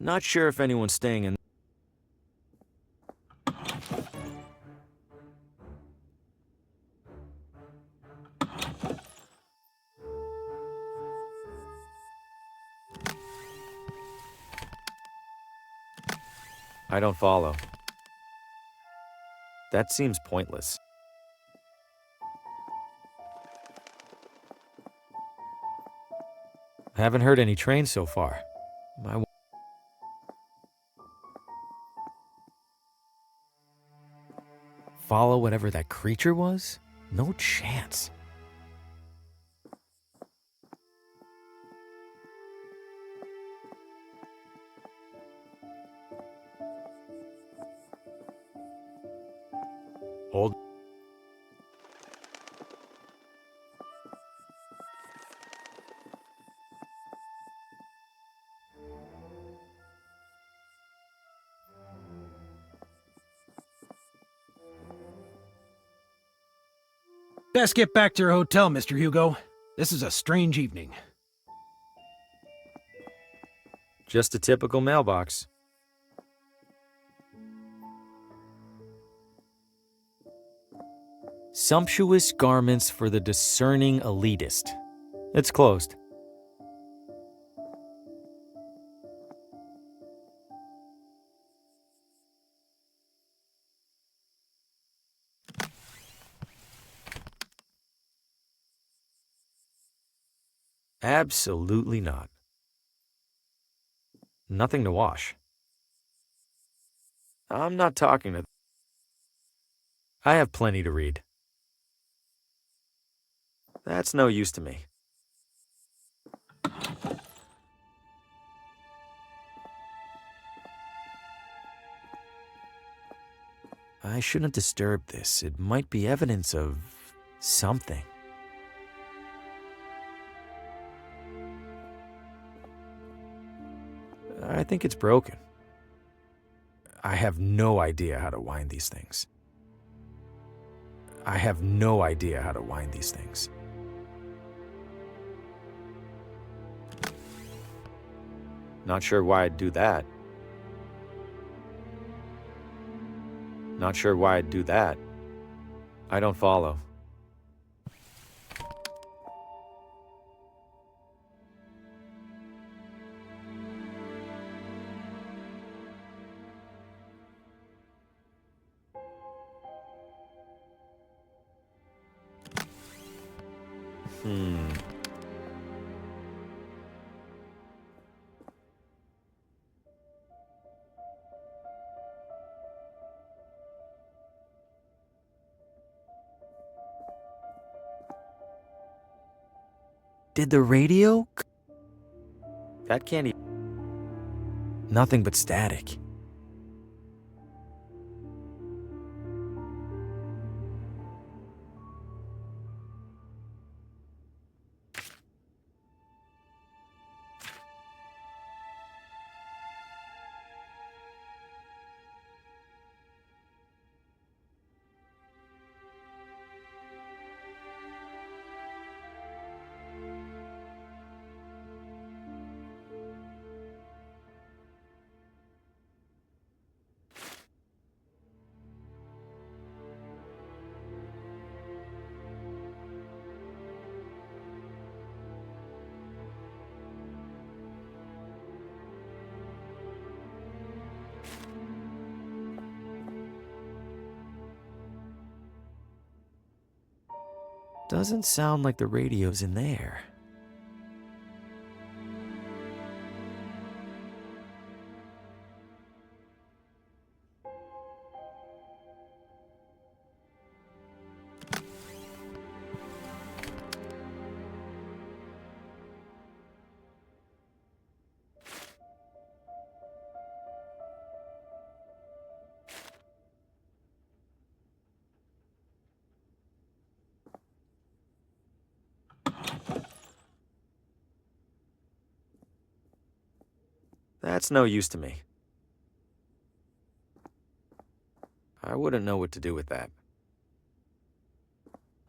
Not sure if anyone's staying in. I don't follow. That seems pointless. I haven't heard any trains so far. Follow whatever that creature was? No chance. Hold. Best get back to your hotel, Mr. Hugo. This is a strange evening. Just a typical mailbox. Sumptuous garments for the discerning elitist. It's closed. Absolutely not. Nothing to wash. I'm not talking to. I have plenty to read. That's no use to me. I shouldn't disturb this. It might be evidence of something. I think it's broken. I have no idea how to wind these things. I have no idea how to wind these things. Not sure why I'd do that. Not sure why I'd do that. I don't follow. Did the radio? That can't even. Nothing but static. Doesn't sound like the radio's in there. That's no use to me. I wouldn't know what to do with that.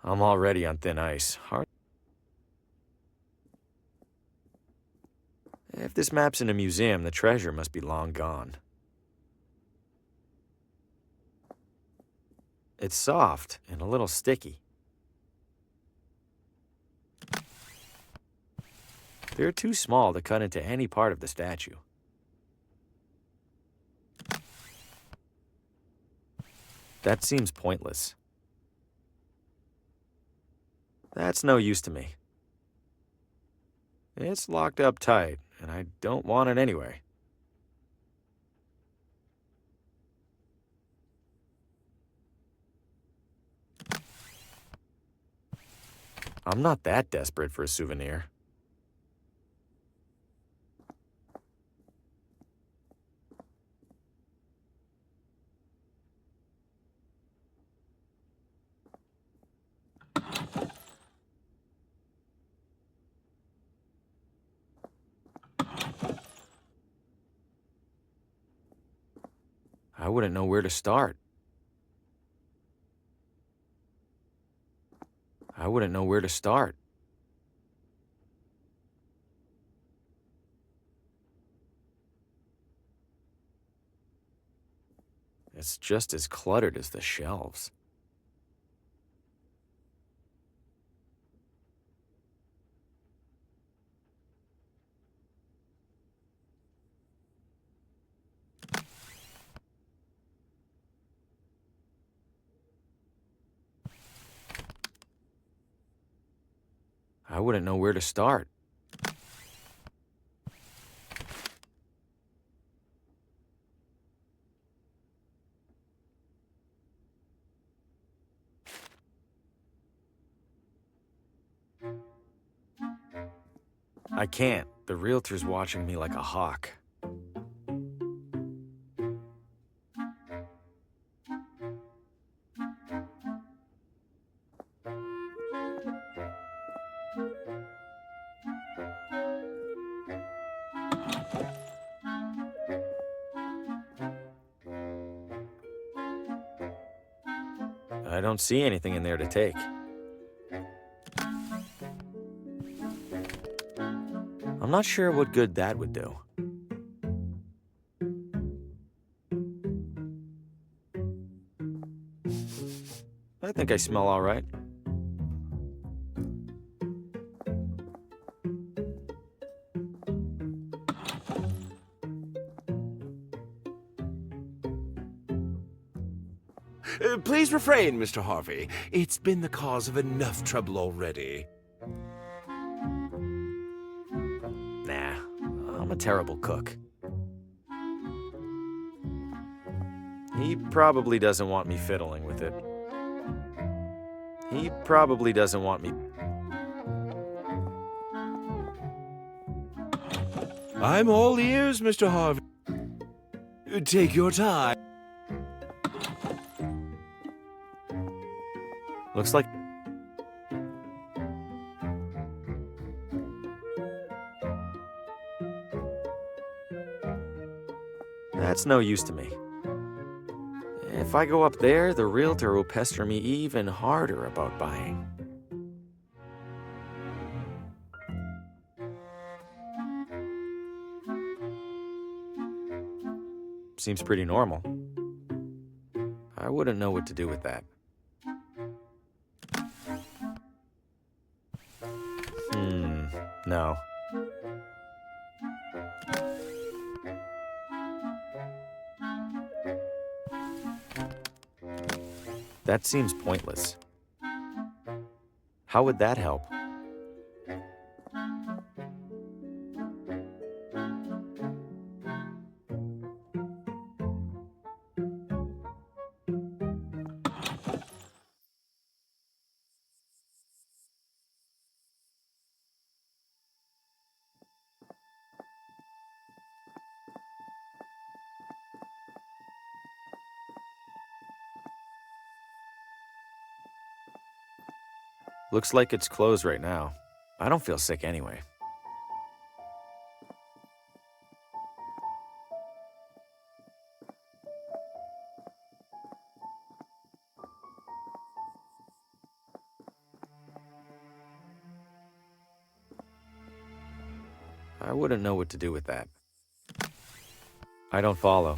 I'm already on thin ice. If this map's in a museum, the treasure must be long gone. It's soft and a little sticky. They're too small to cut into any part of the statue. That seems pointless. That's no use to me. It's locked up tight, and I don't want it anyway. I'm not that desperate for a souvenir. I wouldn't know where to start. I wouldn't know where to start. It's just as cluttered as the shelves. I wouldn't know where to start. I can't. The realtor's watching me like a hawk. I don't see anything in there to take. I'm not sure what good that would do. I think I smell all right. Please refrain, Mr. Harvey. It's been the cause of enough trouble already. Nah, I'm a terrible cook. He probably doesn't want me fiddling with it. He probably doesn't want me. I'm all ears, Mr. Harvey. Take your time. Looks like... That's no use to me. If I go up there, the realtor will pester me even harder about buying. Seems pretty normal. I wouldn't know what to do with that. No. That seems pointless. How would that help? Looks like it's closed right now. I don't feel sick anyway. I wouldn't know what to do with that. I don't follow.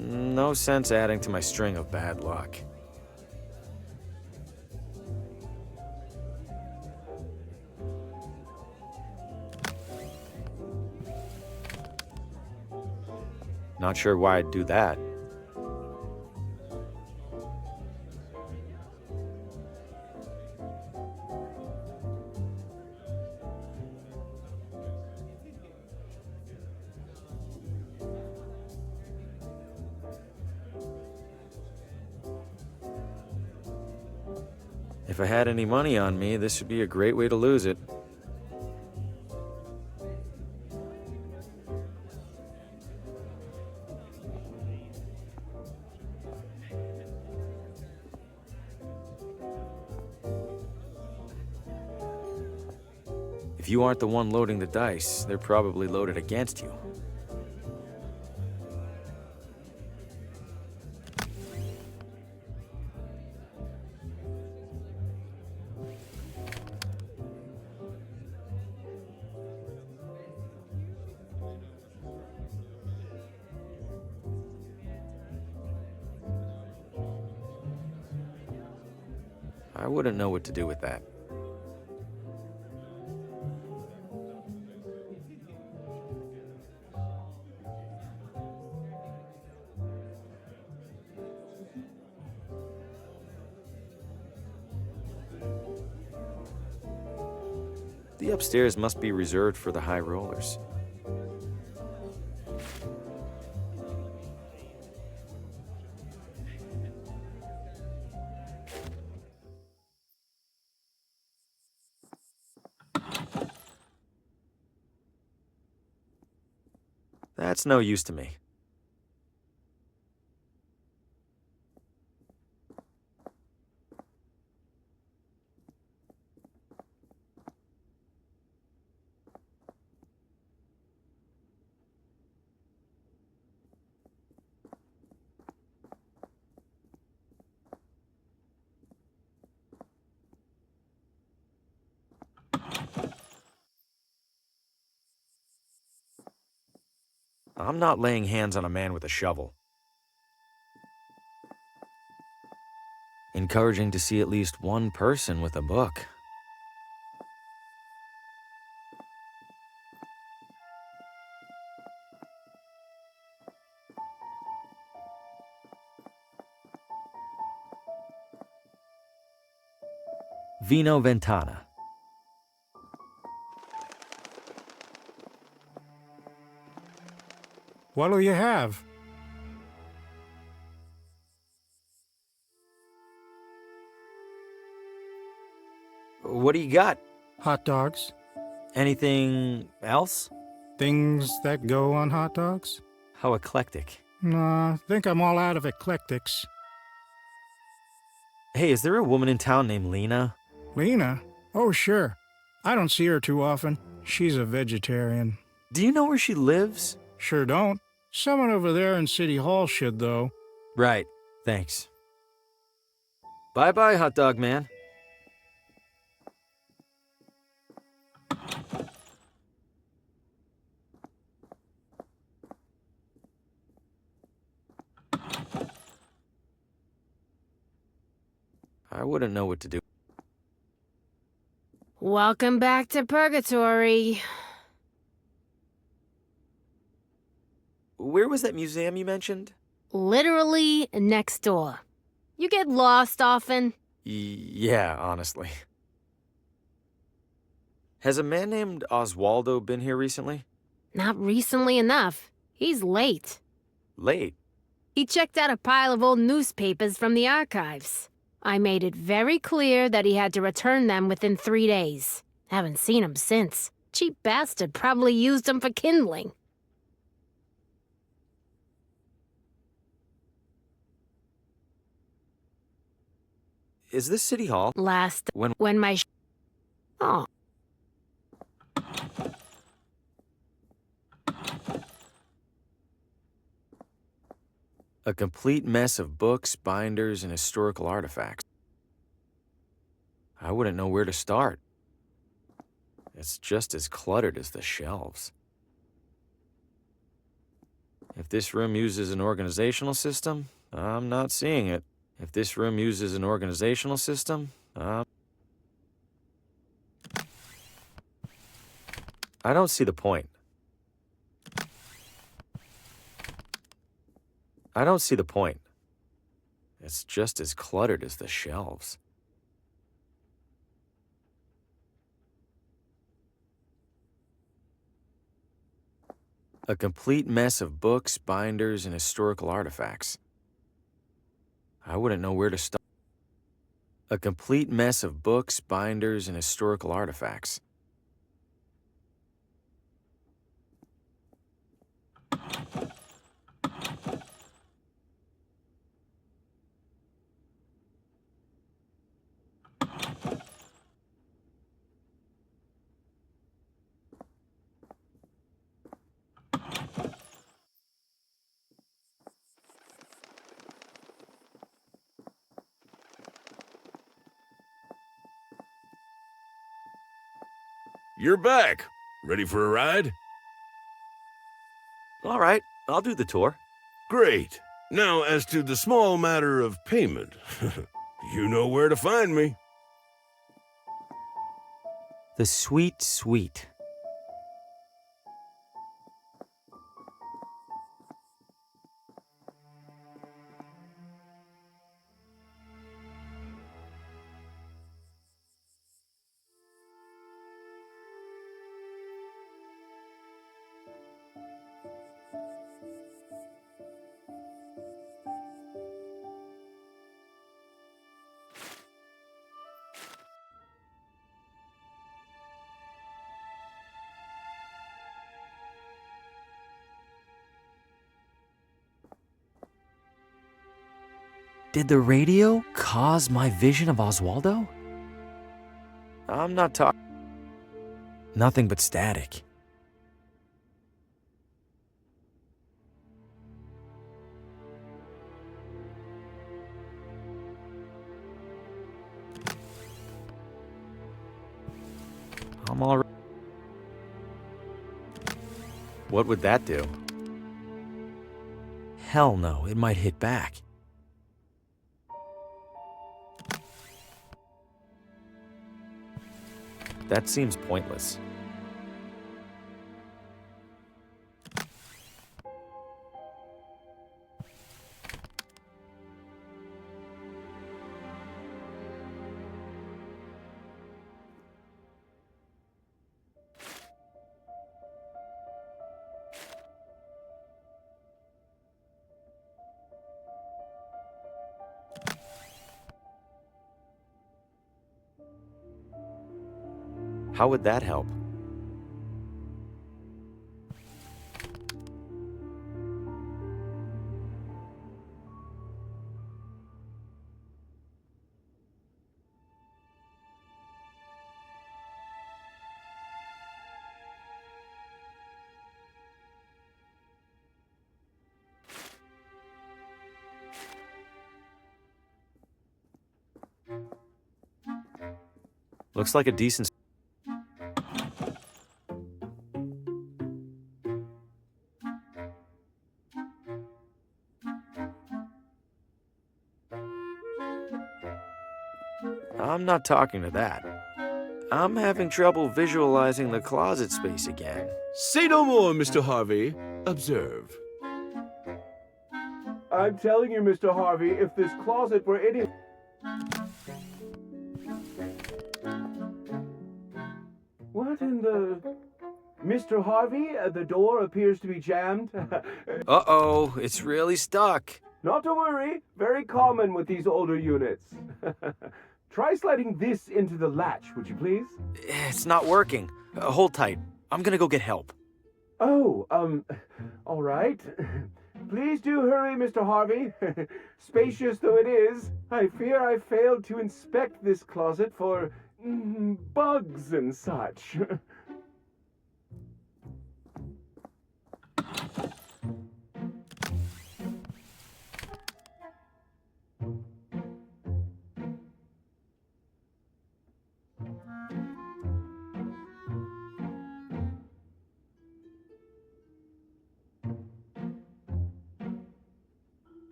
No sense adding to my string of bad luck. Not sure why I'd do that. If I had any money on me, this would be a great way to lose it. If you aren't the one loading the dice, they're probably loaded against you. I wouldn't know what to do with that. The upstairs must be reserved for the high rollers. That's no use to me. I'm not laying hands on a man with a shovel. Encouraging to see at least one person with a book. Vino Ventana. What'll you have? What do you got? Hot dogs. Anything else? Things that go on hot dogs? How eclectic. Nah, think I'm all out of eclectics. Hey, is there a woman in town named Lena? Lena? Oh, sure. I don't see her too often. She's a vegetarian. Do you know where she lives? Sure don't. Someone over there in City Hall should, though. Right. Thanks. Bye-bye, hot dog man. I wouldn't know what to do. Welcome back to Purgatory. Where was that museum you mentioned? Literally next door. You get lost often? Yeah, honestly. Has a man named Oswaldo been here recently? Not recently enough. He's late. Late? He checked out a pile of old newspapers from the archives. I made it very clear that he had to return them within 3 days. Haven't seen him since. Cheap bastard probably used them for kindling. Is this City Hall? When my Oh. A complete mess of books, binders, and historical artifacts. I wouldn't know where to start. It's just as cluttered as the shelves. If this room uses an organizational system, I'm not seeing it. If this room uses an organizational system, I don't see the point. I don't see the point. It's just as cluttered as the shelves. A complete mess of books, binders, and historical artifacts. I wouldn't know where to start. A complete mess of books, binders, and historical artifacts. You're back. Ready for a ride? All right, I'll do the tour. Great. Now, as to the small matter of payment, you know where to find me. The sweet, sweet. Did the radio cause my vision of Oswaldo? I'm not talking. Nothing but static. I'm all right. What would that do? Hell no, it might hit back. That seems pointless. How would that help? Looks like a decent... I'm not talking to that. I'm having trouble visualizing the closet space again. Say no more, Mr. Harvey. Observe. I'm telling you, Mr. Harvey, if this closet were any... What in the... Mr. Harvey, the door appears to be jammed. Uh-oh, it's really stuck. Not to worry. Very common with these older units. Try sliding this into the latch, would you please? It's not working. Hold tight. I'm gonna go get help. Oh, all right. Please do hurry, Mr. Harvey. Spacious though it is, I fear I failed to inspect this closet for bugs and such.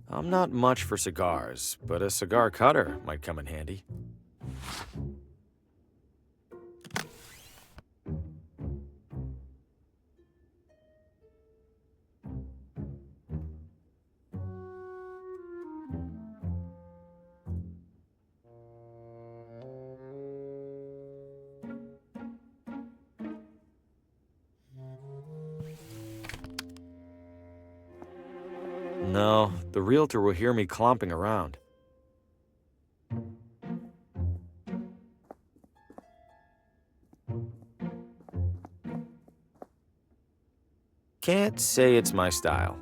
I'm not much for cigars, but a cigar cutter might come in handy. No, the realtor will hear me clomping around. Can't say it's my style.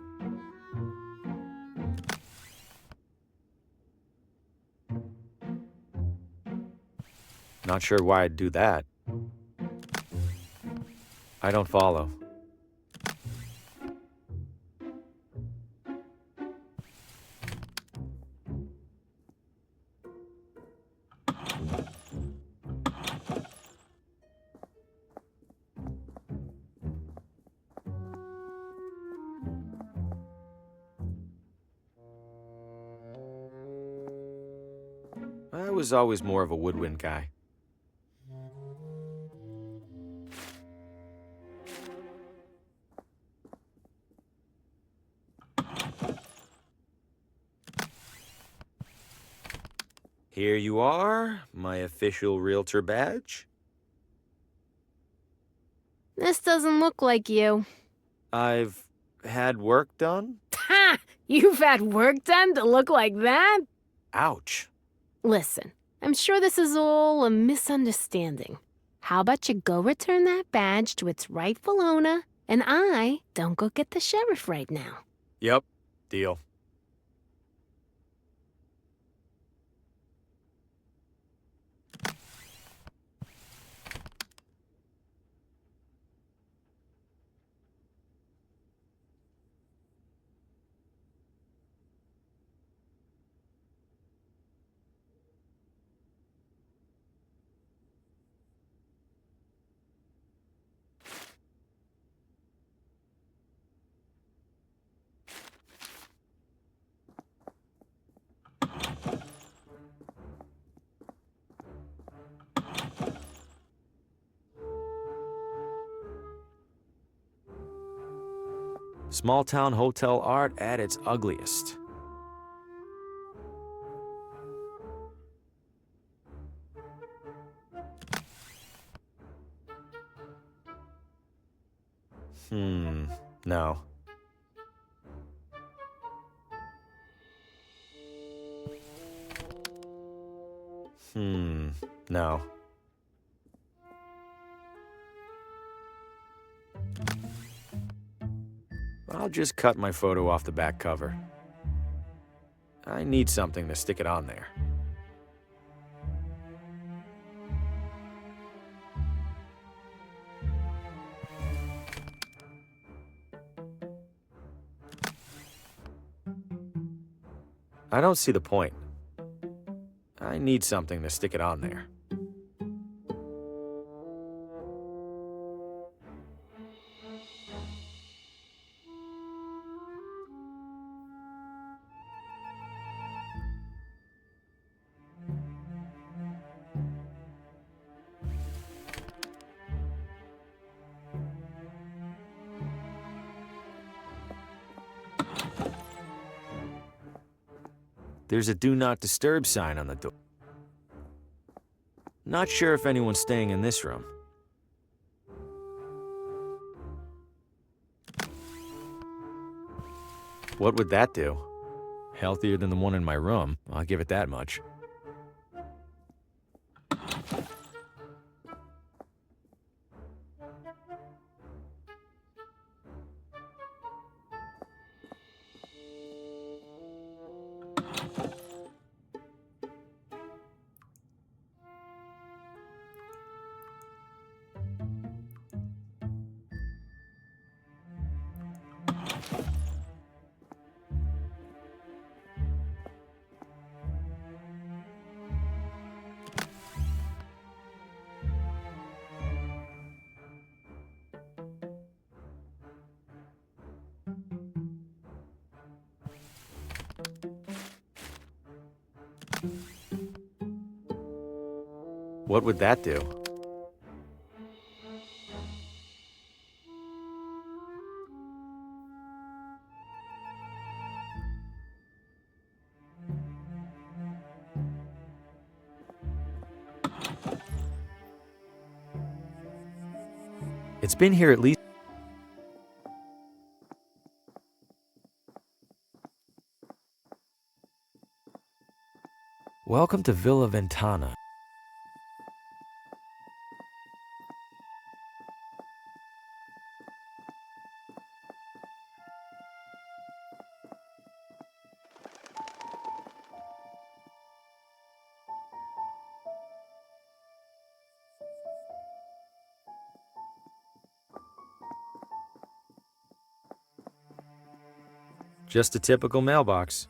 Not sure why I'd do that. I don't follow. I was always more of a woodwind guy. Here you are, my official realtor badge. This doesn't look like you. I've had work done? Ha! You've had work done to look like that? Ouch. Listen, I'm sure this is all a misunderstanding. How about you go return that badge to its rightful owner, and I don't go get the sheriff right now. Yep, deal. Small town hotel art at its ugliest. No. No. I'll just cut my photo off the back cover. I need something to stick it on there. I don't see the point. I need something to stick it on there. There's a do not disturb sign on the door. Not sure if anyone's staying in this room. What would that do? Healthier than the one in my room, I'll give it that much. What would that do? It's been here at least. Welcome to Villa Ventana. Just a typical mailbox.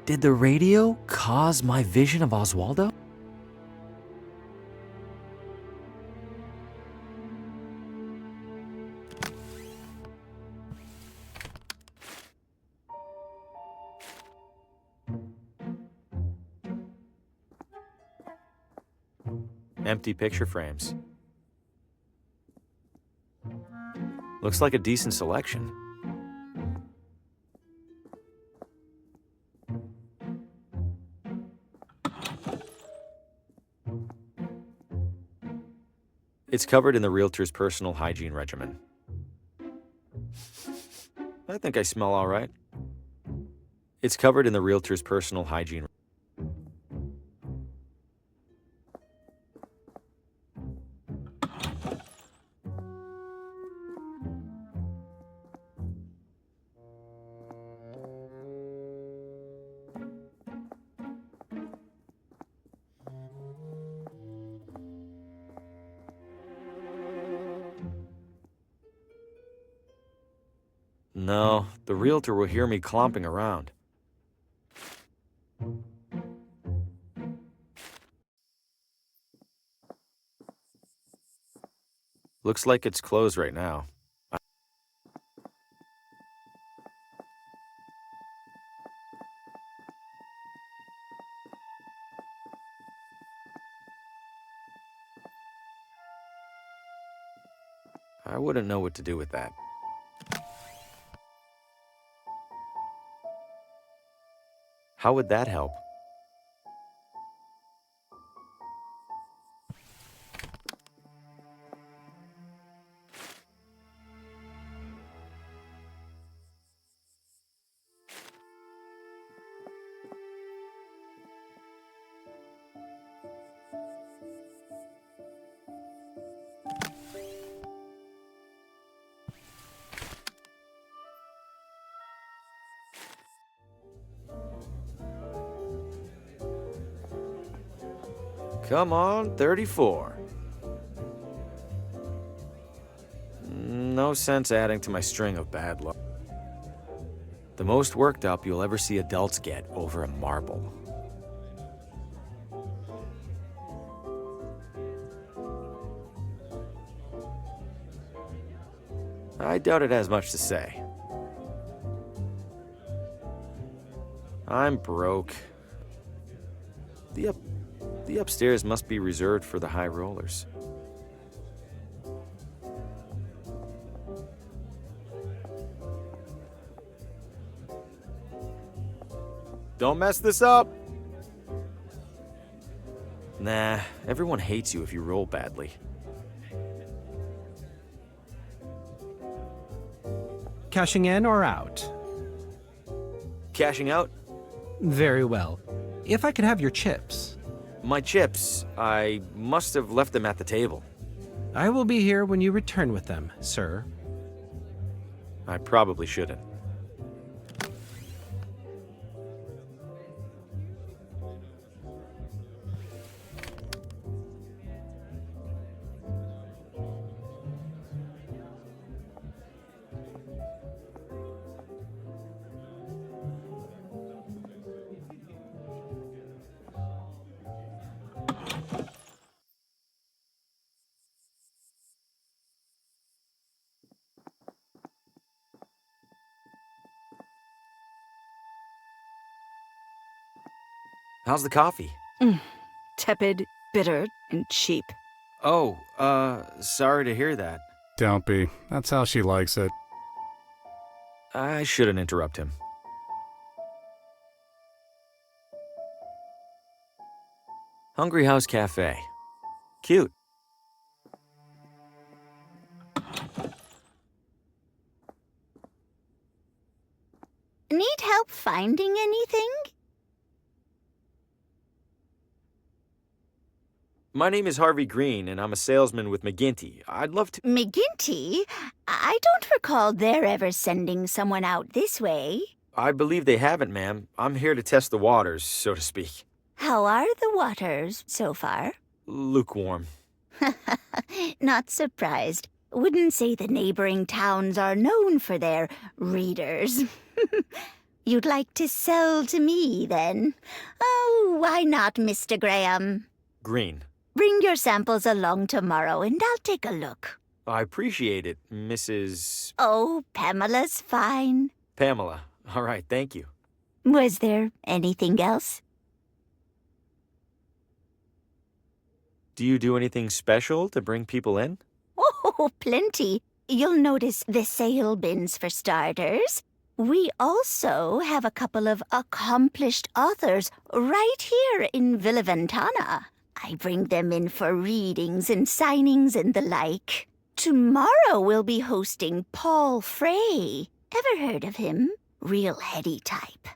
Did the radio cause my vision of Oswaldo? Empty picture frames. Looks like a decent selection. It's covered in the realtor's personal hygiene regimen. I think I smell all right. It's covered in the realtor's personal hygiene. No, the realtor will hear me clomping around. Looks like it's closed right now. I wouldn't know what to do with that. How would that help? Come on, 34. No sense adding to my string of bad luck. The most worked up you'll ever see adults get over a marble. I doubt it has much to say. I'm broke. The upstairs must be reserved for the high rollers. Don't mess this up! Nah, everyone hates you if you roll badly. Cashing in or out? Cashing out? Very well. If I could have your chips. My chips, I must have left them at the table. I will be here when you return with them, sir. I probably shouldn't. How's the coffee? Tepid, bitter, and cheap. Oh, sorry to hear that. Don't be. That's how she likes it. I shouldn't interrupt him. Hungry House Cafe. Cute. Need help finding anything? My name is Harvey Green, and I'm a salesman with McGinty. I'd love to... McGinty? I don't recall their ever sending someone out this way. I believe they haven't, ma'am. I'm here to test the waters, so to speak. How are the waters so far? Lukewarm. Not surprised. Wouldn't say the neighboring towns are known for their readers. You'd like to sell to me, then? Oh, why not, Mr. Graham? Green. Bring your samples along tomorrow, and I'll take a look. I appreciate it, Mrs. Oh, Pamela's fine. Pamela. All right, thank you. Was there anything else? Do you do anything special to bring people in? Oh, plenty. You'll notice the sale bins for starters. We also have a couple of accomplished authors right here in Villa Ventana. I bring them in for readings and signings and the like. Tomorrow we'll be hosting Paul Frey. Ever heard of him? Real heady type.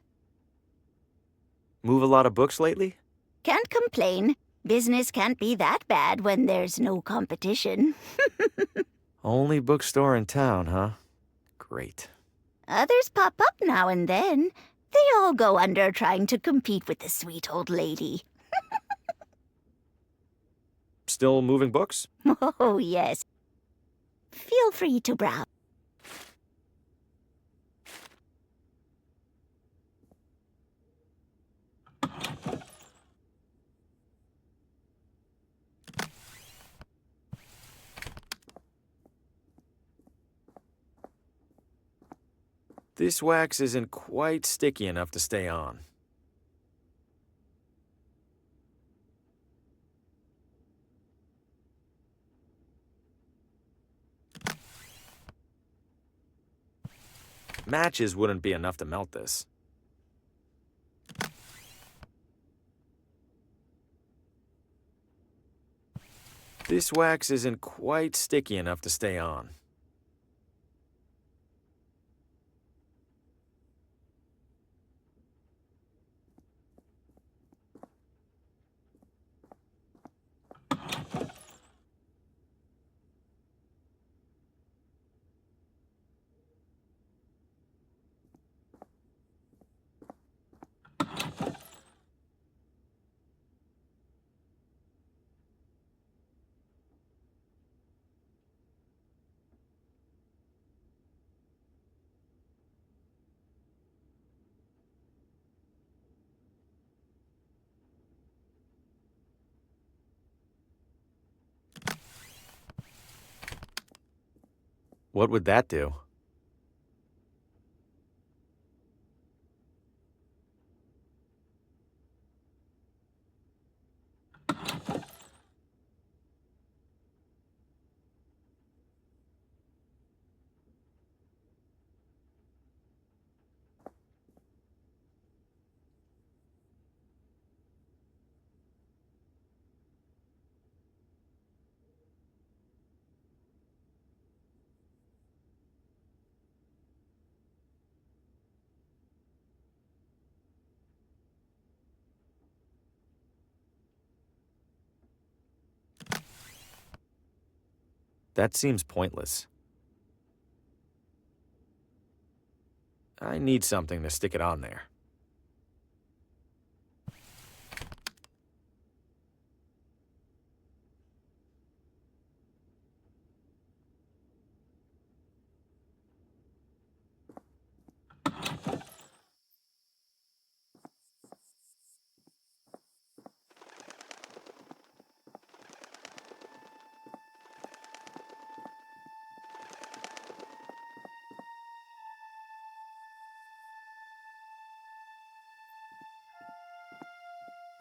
Move a lot of books lately? Can't complain. Business can't be that bad when there's no competition. Only bookstore in town, huh? Great. Others pop up now and then. They all go under trying to compete with the sweet old lady. Still moving books? Oh, yes. Feel free to browse. This wax isn't quite sticky enough to stay on. Matches wouldn't be enough to melt this. This wax isn't quite sticky enough to stay on. What would that do? That seems pointless. I need something to stick it on there.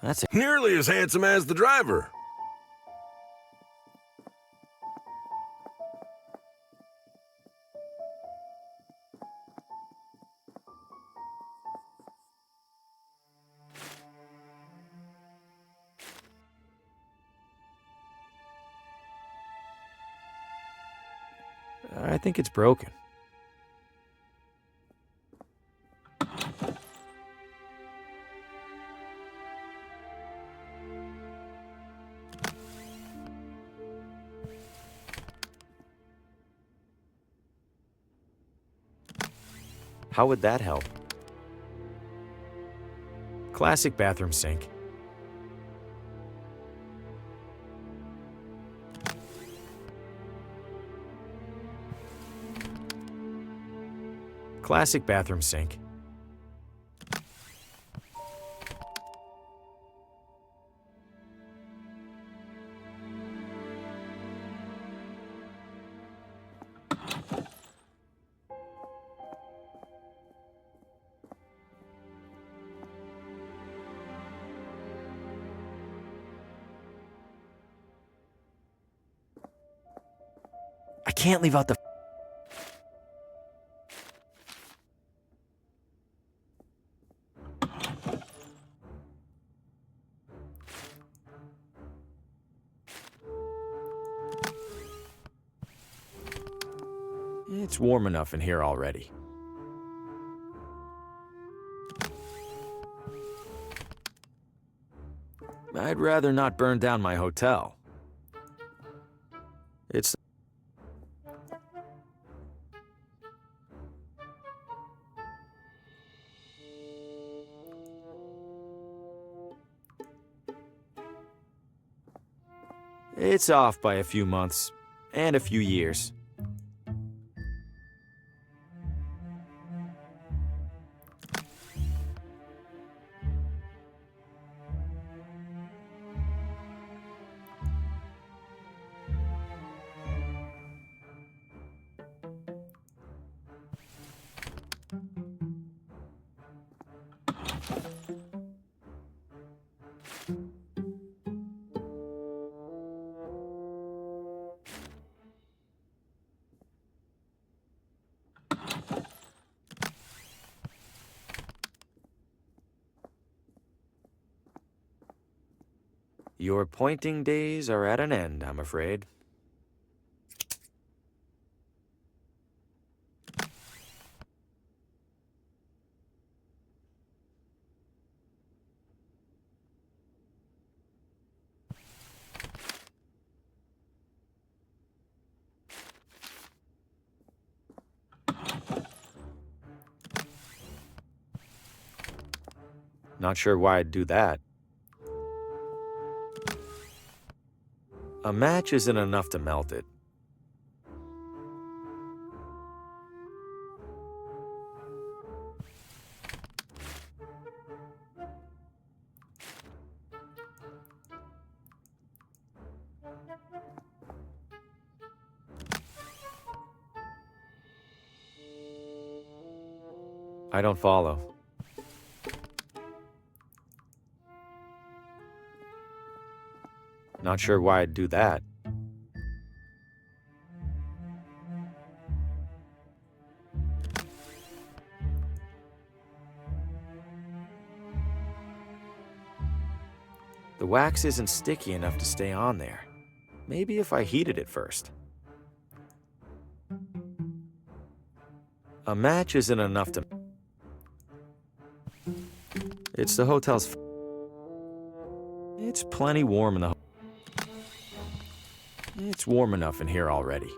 That's nearly as handsome as the driver. I think it's broken. How would that help? Classic bathroom sink. Classic bathroom sink. I can't leave out the... It's warm enough in here already. I'd rather not burn down my hotel. It's... It's off by a few months and a few years. Your pointing days are at an end, I'm afraid. Not sure why I'd do that. A match isn't enough to melt it. I don't follow. Not sure why I'd do that. The wax isn't sticky enough to stay on there. Maybe if I heated it first. A match isn't enough to... It's the hotel's... It's plenty warm in the... It's warm enough in here already.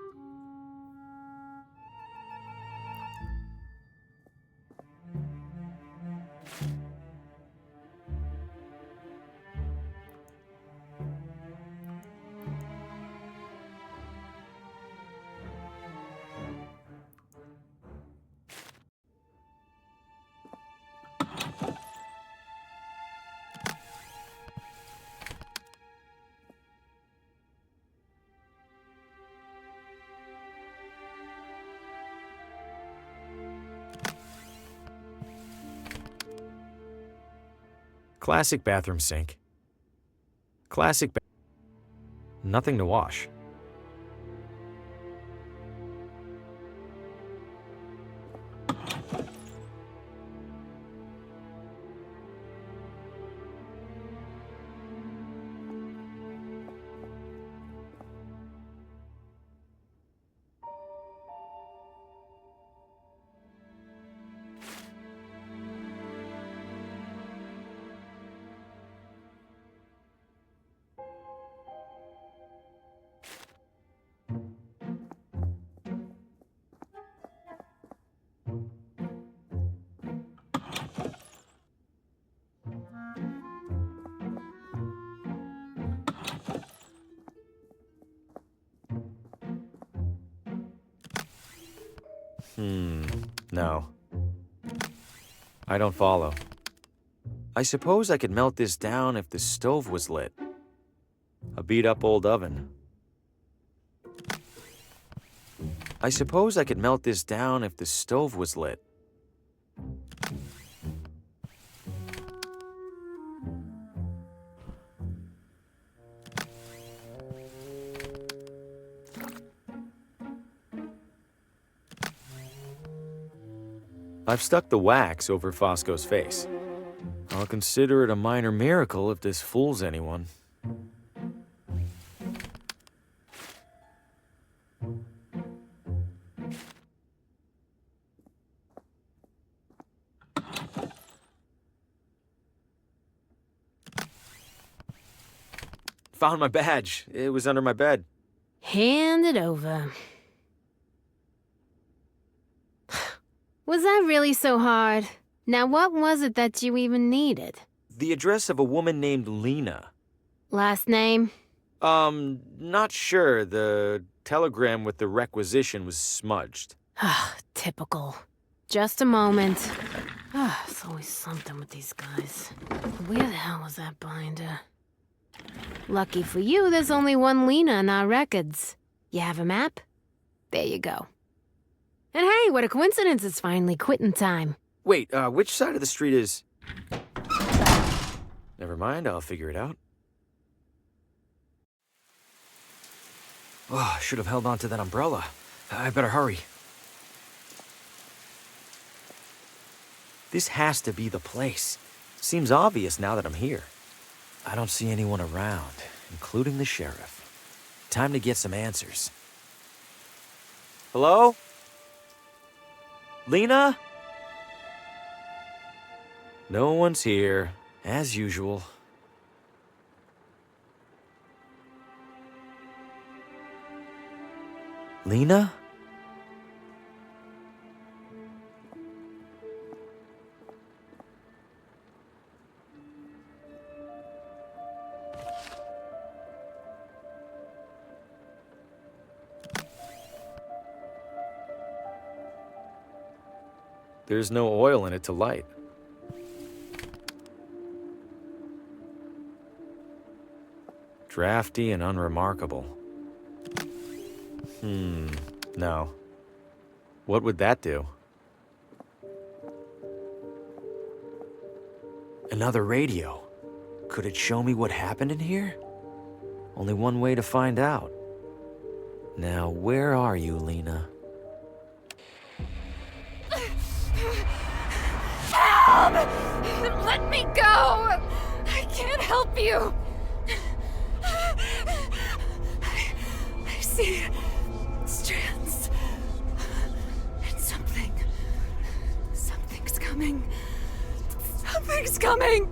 Classic bathroom sink. Classic Nothing to wash. No. I don't follow. I suppose I could melt this down if the stove was lit. A beat-up old oven. I suppose I could melt this down if the stove was lit. I've stuck the wax over Fosco's face. I'll consider it a minor miracle if this fools anyone. Found my badge. It was under my bed. Hand it over. Was that really so hard? Now, what was it that you even needed? The address of a woman named Lena. Last name? Not sure. The telegram with the requisition was smudged. Typical. Just a moment. It's always something with these guys. Where the hell was that binder? Lucky for you, there's only one Lena in our records. You have a map? There you go. And hey, what a coincidence, it's finally quitting time. Wait, which side of the street is... Never mind, I'll figure it out. Oh, I should have held on to that umbrella. I better hurry. This has to be the place. Seems obvious now that I'm here. I don't see anyone around, including the sheriff. Time to get some answers. Hello? Lena? No one's here, as usual. Lena? There's no oil in it to light. Drafty and unremarkable. No. What would that do? Another radio. Could it show me what happened in here? Only one way to find out. Now, where are you, Lena? Help! Let me go! I can't help you! I see strands. And something's coming. Something's coming!